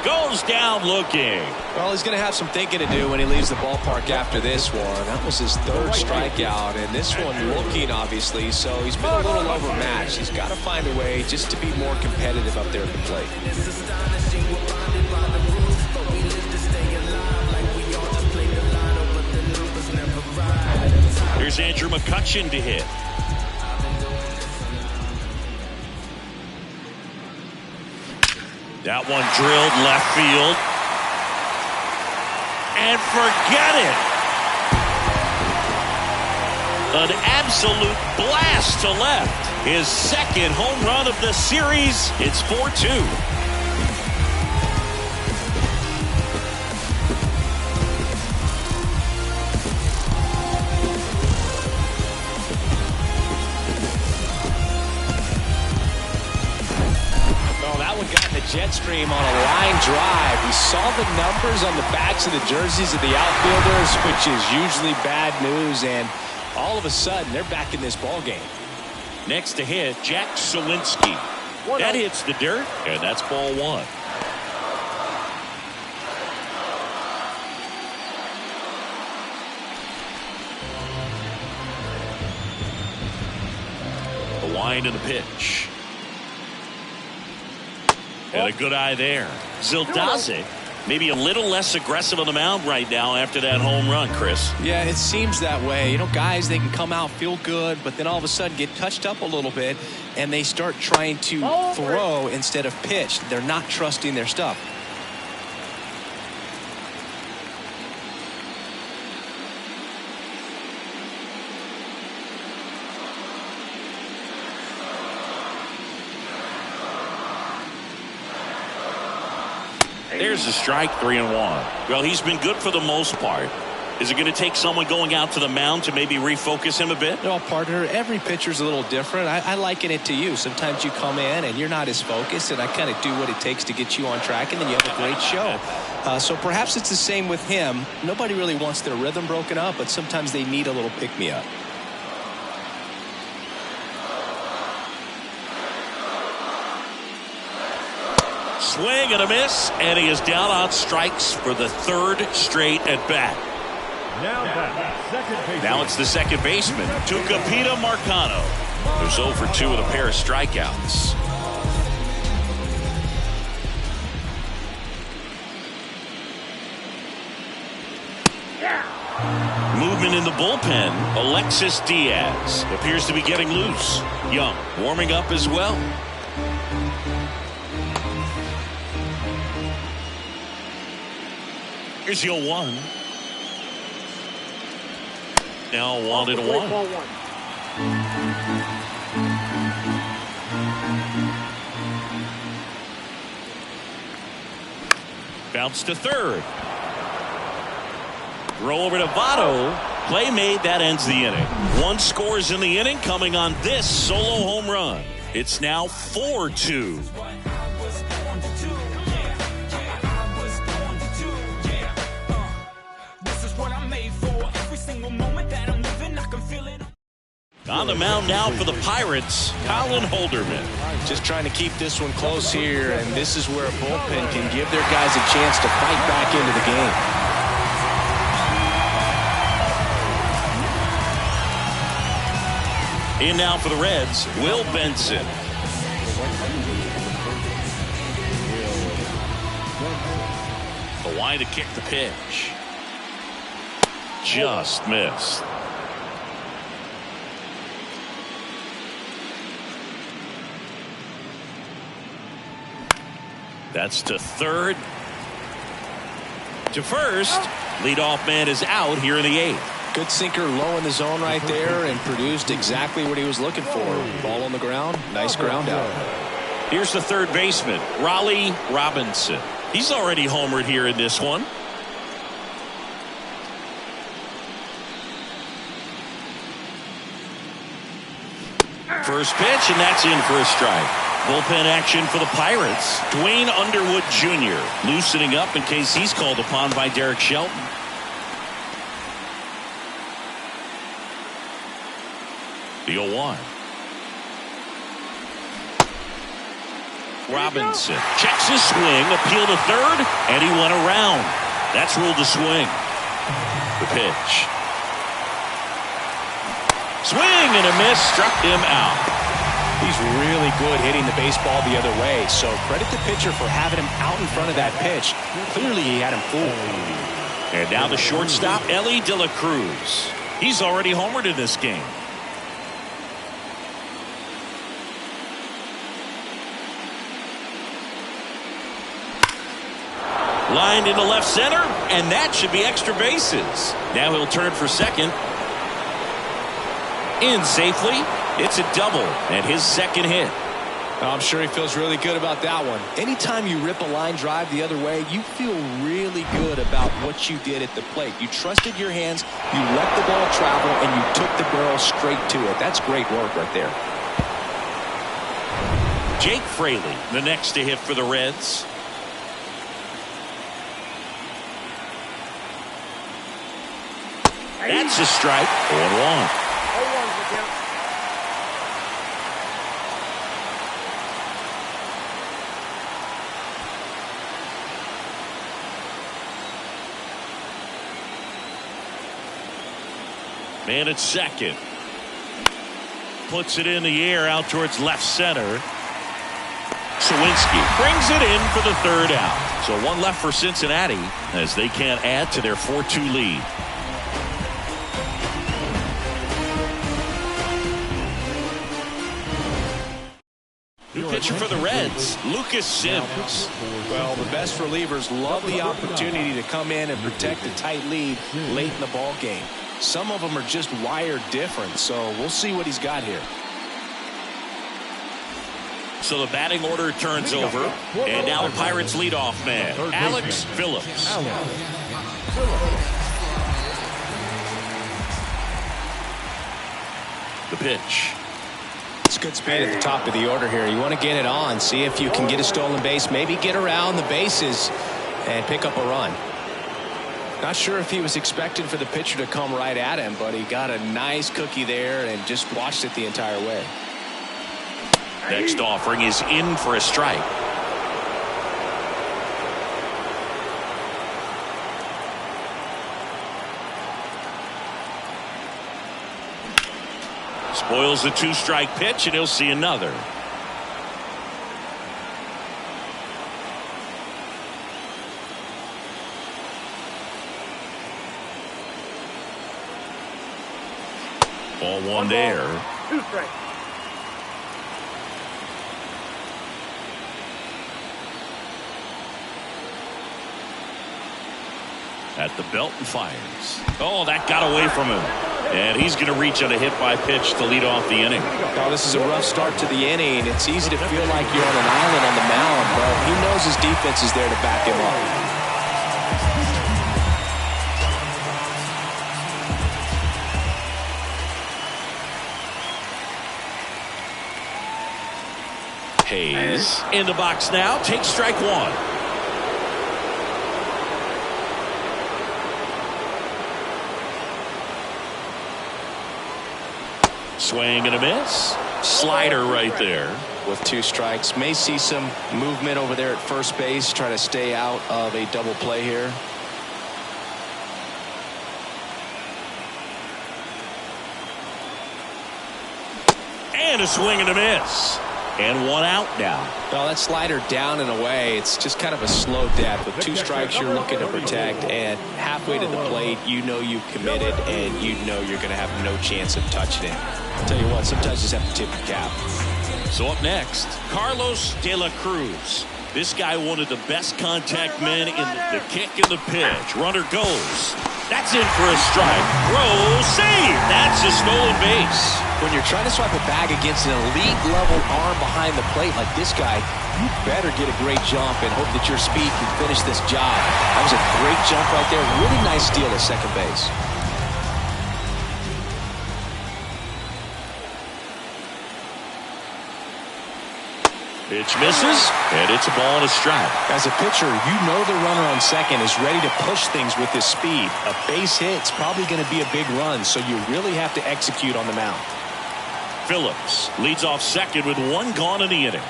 Goes down looking. Well, he's going to have some thinking to do when he leaves the ballpark after this one. That was his 3rd strikeout, and this one looking, obviously, so he's been a little overmatched. He's got to find a way just to be more competitive up there at the plate. Here's Andrew McCutchen to hit. That one drilled left field. And forget it. An absolute blast to left. His 2nd home run of the series. It's 4-2. Jet stream on a line drive. We saw the numbers on the backs of the jerseys of the outfielders, which is usually bad news, and all of a sudden they're back in this ball game. Next to hit, Jack Sawinski. That hits the dirt, and that's ball 1. The wind and the pitch. And a good eye there. Zildazik maybe a little less aggressive on the mound right now after that home run, Chris. Yeah, it seems that way. You know, guys, they can come out, feel good, but then all of a sudden get touched up a little bit, and they start trying to throw instead of pitch. They're not trusting their stuff. There's the strike, 3-1. Well, he's been good for the most part. Is it going to take someone going out to the mound to maybe refocus him a bit? No, partner, every pitcher's a little different. I liken it to you. Sometimes you come in and you're not as focused, and I kind of do what it takes to get you on track, and then you have a great show. So perhaps it's the same with him. Nobody really wants their rhythm broken up, but sometimes they need a little pick-me-up. Swing and a miss, and he is down on strikes for the 3rd straight at bat. Now it's the second baseman, Tucupita Marcano, who's 0 for 2 with a pair of strikeouts. Movement in the bullpen. Alexis Diaz appears to be getting loose. Young warming up as well. Here's the 0-1. Now 1-1. Bounce to third. Throw over to Votto. Play made. That ends the inning. 1 scores in the inning coming on this solo home run. It's now 4-2. On the mound now for the Pirates, Colin Holderman. Just trying to keep this one close here, and this is where a bullpen can give their guys a chance to fight back into the game. In now for the Reds, Will Benson. The line to kick the pitch. Just missed. That's to third. To first. Leadoff man is out here in the 8th. Good sinker low in the zone right there and produced exactly what he was looking for. Ball on the ground. Nice ground out. Here's the third baseman, Raleigh Robinson. He's already homered here in this one. First pitch, and that's in for a strike. Bullpen action for the Pirates. Dwayne Underwood Jr. loosening up in case he's called upon by Derek Shelton. The 0-1. Robinson checks his swing, appeal to third, and he went around. That's ruled a swing. The pitch. Swing and a miss, struck him out. He's really good hitting the baseball the other way, so credit the pitcher for having him out in front of that pitch. Clearly he had him fooled. And now the shortstop, Ellie De La Cruz. He's already homered in this game. Lined into left center, and that should be extra bases. Now he'll turn for second. In safely. It's a double and his second hit. I'm sure he feels really good about that one. Anytime you rip a line drive the other way, you feel really good about what you did at the plate. You trusted your hands, you let the ball travel, and you took the barrel straight to it. That's great work right there. Jake Fraley, the next to hit for the Reds. That's a strike. 0-1. Man at second. Puts it in the air out towards left center. Sawinski brings it in for the third out. So one left for Cincinnati as they can't add to their 4-2 lead. New pitcher for the Reds, Lucas Sims. Well, the best relievers love the opportunity to come in and protect a tight lead late in the ball game. Some of them are just wired different, so we'll see what he's got here. So the batting order turns over, and now the Pirates leadoff man, Alex Phillips. The pitch. It's good speed at the top of the order here. You want to get it on, see if you can get a stolen base, maybe get around the bases and pick up a run. Not sure if he was expecting for the pitcher to come right at him, but he got a nice cookie there and just watched it the entire way. Next offering is in for a strike. Spoils the 2-strike pitch, and he'll see another. Ball one there. 2 strikes. At the belt and fires. Oh, that got away from him. And he's going to reach on a hit by pitch to lead off the inning. Oh, this is a rough start to the inning. It's easy to feel like you're on an island on the mound, but he knows his defense is there to back him up. Hayes in the box now. Takes strike one. Swing and a miss. Slider right there. With 2 strikes. May see some movement over there at first base. Try to stay out of a double play here. And a swing and a miss. And 1 out now. Well, that slider down and away, it's just kind of a slow death. With 2 strikes, you're looking to protect, and halfway to the plate, you know you've committed, and you know you're going to have no chance of touching it. I'll tell you what, sometimes you just have to tip your cap. So up next, Carlos De La Cruz. This guy one of the best contact men in the kick and the pitch. Runner goes. That's in for a strike. Throw, save. That's a stolen base. When you're trying to swipe a bag against an elite level arm behind the plate like this guy, you better get a great jump and hope that your speed can finish this job. That was a great jump right there. Really nice steal at second base. Pitch misses, and it's a ball and a strike. As a pitcher, you know the runner on second is ready to push things with his speed. A base hit's probably going to be a big run, so you really have to execute on the mound. Phillips leads off second with 1 gone in the inning.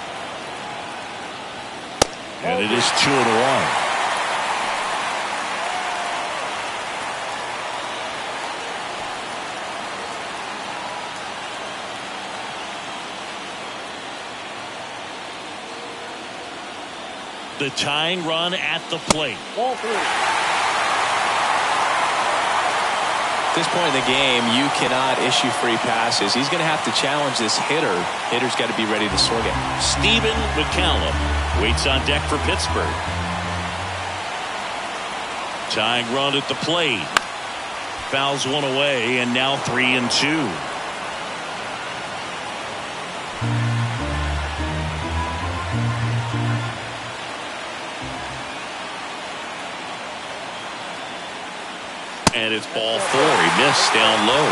And it is 2-1. The tying run at the plate. Ball 3. At this point in the game, you cannot issue free passes. He's going to have to challenge this hitter. Hitter's got to be ready to swing it. Stephen McCallum waits on deck for Pittsburgh. Tying run at the plate. Fouls one away, and now 3-2. And it's ball 4. He missed down low.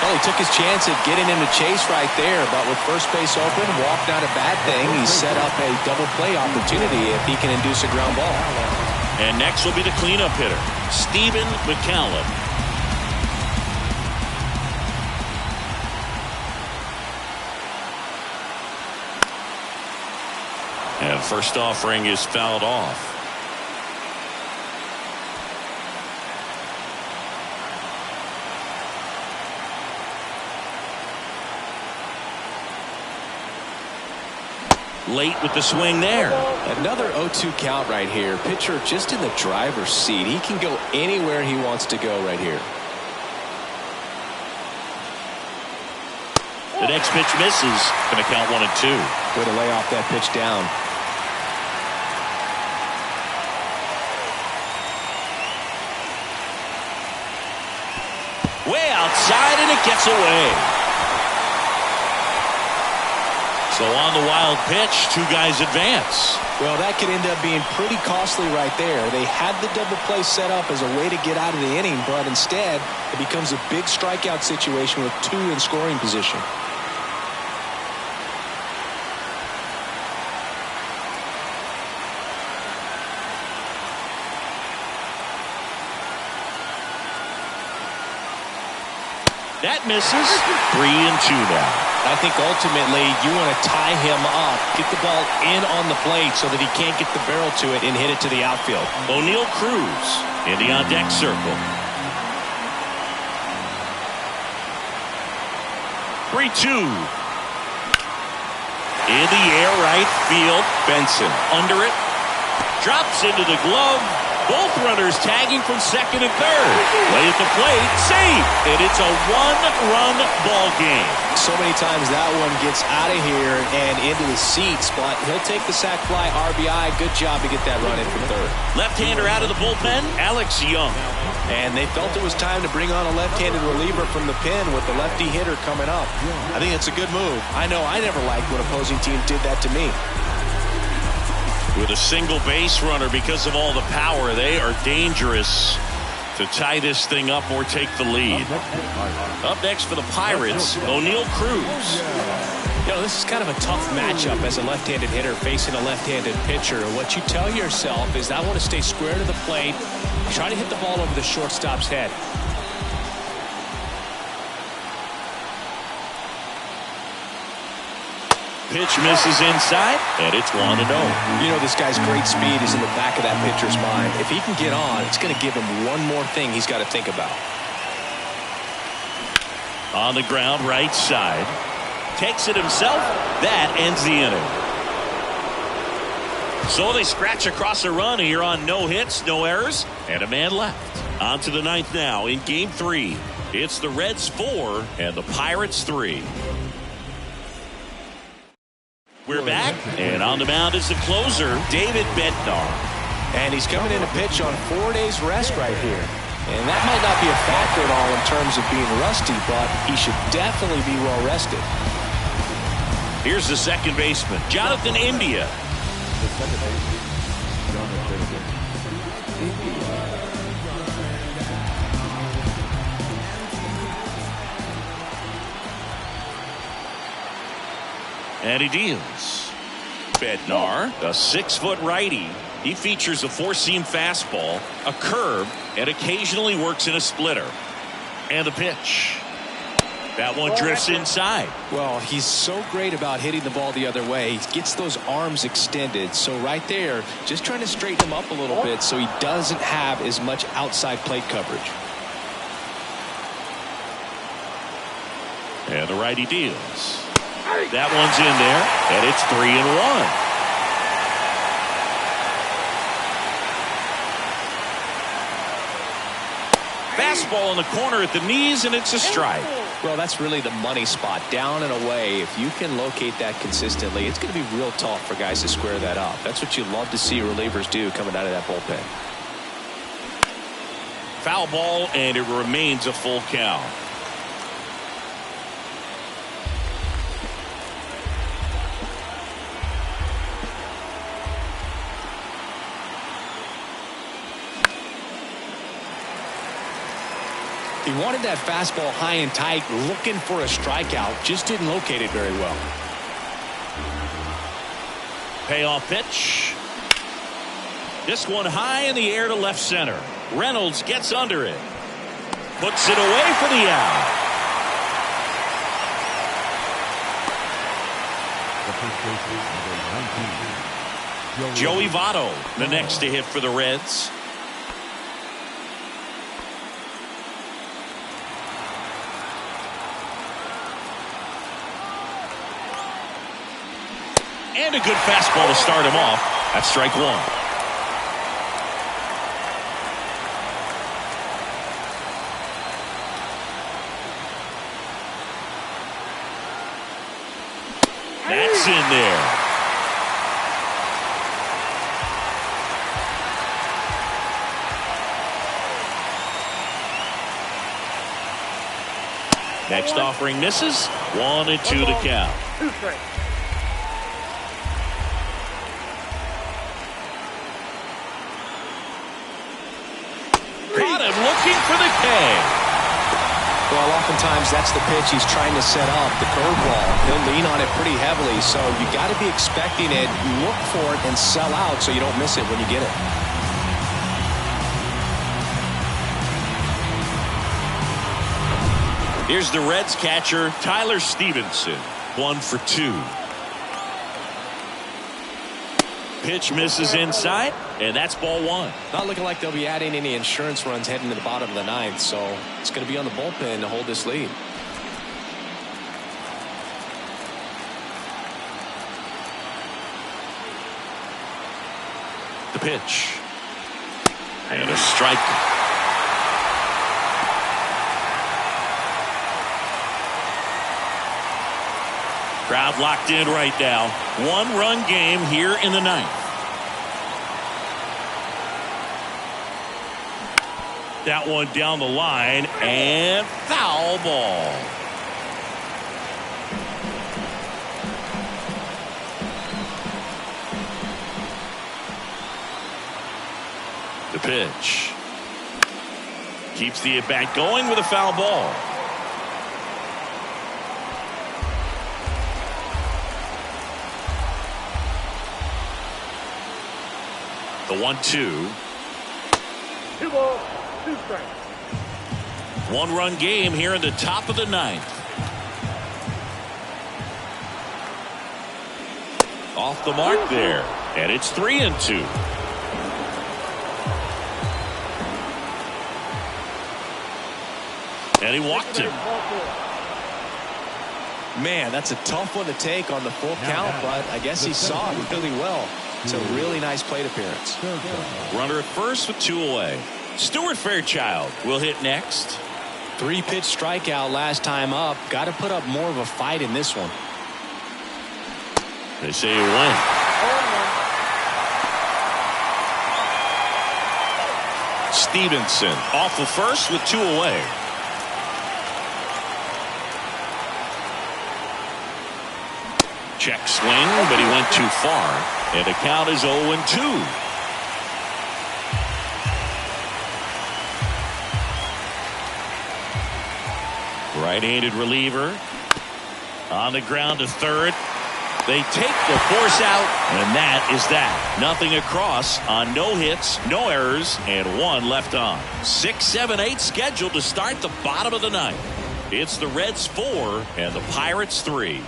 Well, he took his chance at getting him to chase right there, but with first base open, walked out a bad thing. He set up a double play opportunity if he can induce a ground ball. And next will be the cleanup hitter, Stephen McCallum. And first offering is fouled off. Late with the swing there. Another 0-2 count right here. Pitcher just in the driver's seat. He can go anywhere he wants to go right here. The next pitch misses. Going to count 1-2. Way to lay off that pitch down. Way outside, and it gets away. So on the wild pitch, 2 guys advance. Well, that could end up being pretty costly right there. They had the double play set up as a way to get out of the inning, but instead it becomes a big strikeout situation with 2 in scoring position. That misses. 3-2 now. I think ultimately you want to tie him up, get the ball in on the plate so that he can't get the barrel to it and hit it to the outfield. O'Neill Cruz in the on-deck circle. 3-2. In the air, right field. Benson under it. Drops into the glove. Both runners tagging from second and third. Lay at the plate. Save. And it's a 1-run ball game. So many times that one gets out of here and into the seats, but he'll take the sac fly RBI. Good job to get that run in from third. Left-hander out of the bullpen, Alex Young. And they felt it was time to bring on a left-handed reliever from the pen with the lefty hitter coming up. I think it's a good move. I know I never liked when opposing teams did that to me. With a single base runner, because of all the power, they are dangerous to tie this thing up or take the lead. Up next for the Pirates, O'Neill Cruz. You know, this is kind of a tough matchup as a left-handed hitter facing a left-handed pitcher. What you tell yourself is, I want to stay square to the plate, try to hit the ball over the shortstop's head. Pitch misses inside, and it's 1-0. You know, this guy's great speed is in the back of that pitcher's mind. If he can get on, it's going to give him one more thing he's got to think about. On the ground, right side. Takes it himself. That ends the inning. So they scratch across a run here on no hits, no errors, and a man left. On to the ninth now in Game 3. It's the Reds 4 and the Pirates 3. We're back, and on the mound is the closer, David Bednar. And he's coming in to pitch on 4 days rest right here. And that might not be a factor at all in terms of being rusty, but he should definitely be well rested. Here's the second baseman, Jonathan India. The second baseman, Jonathan India. And he deals. Bednar, a 6-foot righty. He features a 4-seam fastball, a curve, and occasionally works in a splitter. And the pitch. That one drifts inside. Well, he's so great about hitting the ball the other way. He gets those arms extended. So right there, just trying to straighten him up a little bit so he doesn't have as much outside plate coverage. And the righty deals. That one's in there, and it's 3-1. Fastball in the corner at the knees, and it's a strike. Well, that's really the money spot, down and away. If you can locate that consistently, it's going to be real tough for guys to square that up. That's what you love to see relievers do coming out of that bullpen. Foul ball, and it remains a full count. He wanted that fastball high and tight, looking for a strikeout, just didn't locate it very well. Payoff pitch. This one high in the air to left center. Reynolds gets under it. Puts it away for the out. The first baseman, number 19. Joey Votto, the next to hit for the Reds. And a good fastball to start him off. That's strike one. That's in there. Next offering misses. 1-2 to count. 2 strikes. Got him looking for the K. Well, oftentimes that's the pitch he's trying to set up, the curveball. He'll lean on it pretty heavily, so you got to be expecting it, look for it, and sell out so you don't miss it when you get it. Here's the Reds catcher, Tyler Stevenson. 1 for 2. Pitch misses inside, and that's ball one. Not looking like they'll be adding any insurance runs heading to the bottom of the ninth, so it's going to be on the bullpen to hold this lead. The pitch. And a strike. Crowd locked in right now. 1-run game here in the ninth. That one down the line, and foul ball. The pitch. Keeps the at-bat going with a foul ball. The 1-2. 2 balls, 2 strikes. 1-run game here in the top of the 9th. Off the mark there, and it's 3-2. And he walked him. Man, that's a tough one to take on the full count, but I guess he saw it really well. It's a really nice plate appearance. Runner at first with 2 away. Stuart Fairchild will hit next. 3-pitch strikeout last time up. Got to put up more of a fight in this one. They say you win. Stevenson off the first with 2 away. Check swing, but he went too far. And the count is 0-2. Right-handed reliever on the ground to third. They take the force out, and that is that. Nothing across on no hits, no errors, and 1 left on. 6, 7, 8 scheduled to start the bottom of the 9th. It's the Reds 4 and the Pirates 3.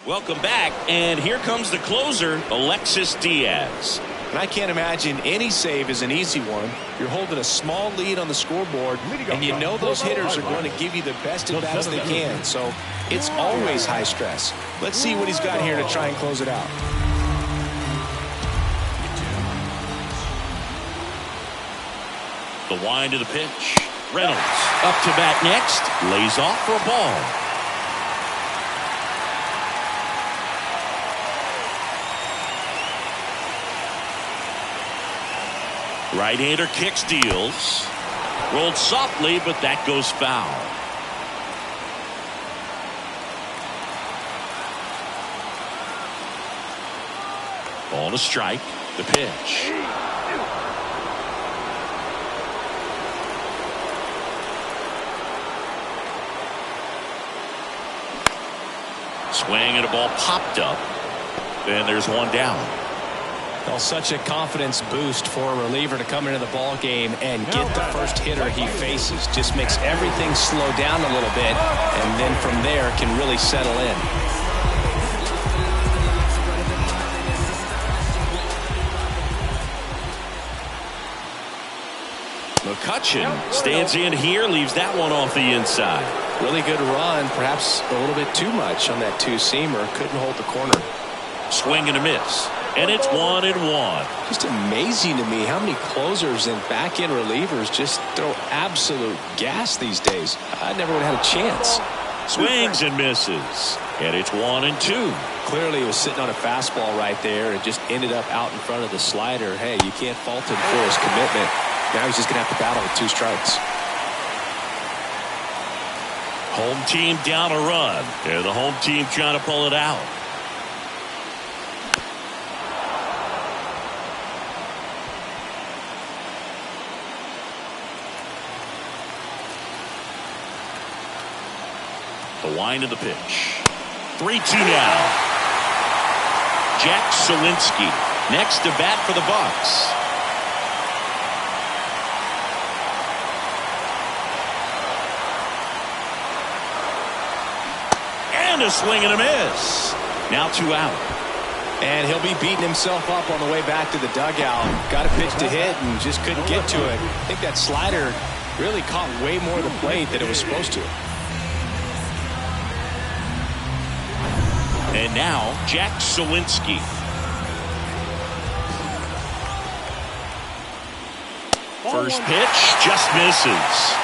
Welcome back, and here comes the closer, Alexis Diaz. And I can't imagine any save is an easy one. You're holding a small lead on the scoreboard, and you know those hitters are going to give you the best at bats they can. So it's always high stress. Let's see what he's got here to try and close it out. The wind of the pitch. Reynolds up to bat next. Lays off for a ball. Right-hander kicks, deals. Rolled softly, but that goes foul. Ball to strike. The pitch. Swing and a ball popped up. And there's 1 down. Well, such a confidence boost for a reliever to come into the ball game and get the first hitter he faces. Just makes everything slow down a little bit, and then from there can really settle in. McCutchen stands in here, leaves that one off the inside. Really good run, perhaps a little bit too much on that 2-seamer. Couldn't hold the corner. Swing and a miss. And it's 1-1. Just amazing to me how many closers and back-end relievers just throw absolute gas these days. I never would have had a chance. Swings and misses. And it's 1-2. Clearly, he was sitting on a fastball right there and just ended up out in front of the slider. Hey, you can't fault him for his commitment. Now he's just going to have to battle with 2 strikes. Home team down a run. And the home team trying to pull it out. The wind of the pitch. 3-2 now. Jack Suwinski next to bat for the Bucks. And a swing and a miss. Now 2 out. And he'll be beating himself up on the way back to the dugout. Got a pitch to hit and just couldn't get to it. I think that slider really caught way more of the plate than it was supposed to. And now Jack Suwinski. First pitch just misses.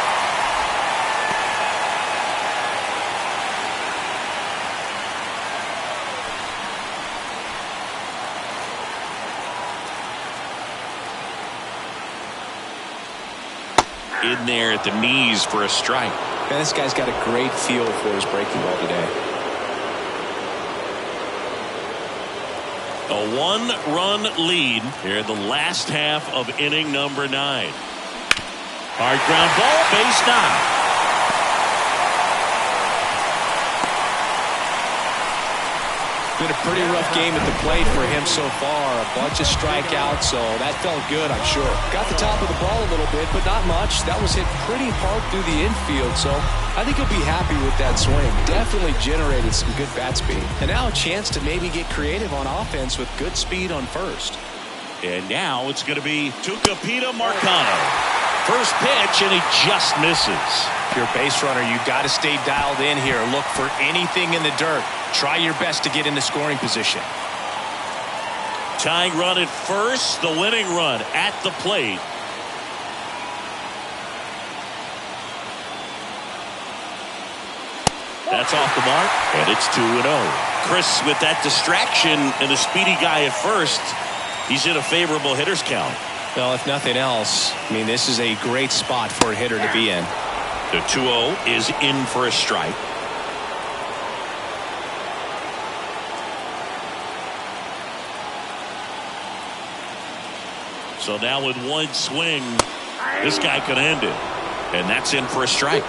In there at the knees for a strike. Man, this guy's got a great feel for his breaking ball today. A 1-run lead here in the last half of inning number 9. Hard ground ball, base 9. Been a pretty rough game at the plate for him so far. A bunch of strikeouts, so that felt good, I'm sure. Got the top of the ball a little bit, but not much. That was hit pretty hard through the infield, so I think he'll be happy with that swing. Definitely generated some good bat speed. And now a chance to maybe get creative on offense with good speed on first. And now it's going to be Tucupita Marcano. First pitch, and he just misses. If you're a base runner, you've got to stay dialed in here. Look for anything in the dirt. Try your best to get into scoring position. Tying run at first, the winning run at the plate. That's off the mark, and it's 2-0. Chris, with that distraction and the speedy guy at first, he's in a favorable hitter's count. Well, if nothing else, I mean, this is a great spot for a hitter to be in. The 2-0 is in for a strike. So now with one swing, this guy could end it. And that's in for a strike.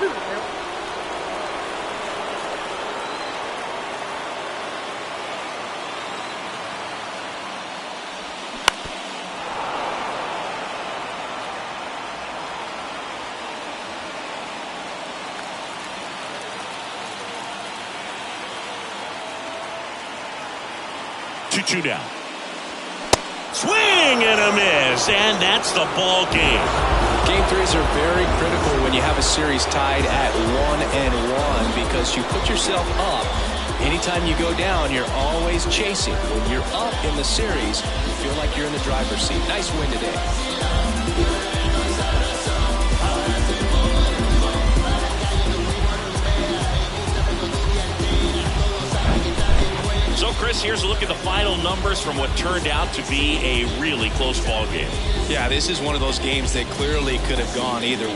Two down. Swing and a miss, and that's the ball game. Game threes are very critical when you have a series tied at 1-1 because you put yourself up. Anytime you go down, you're always chasing. When you're up in the series, you feel like you're in the driver's seat. Nice win today. So, Chris, here's a look at the final numbers from what turned out to be a really close ball game. Yeah, this is one of those games that clearly could have gone either way.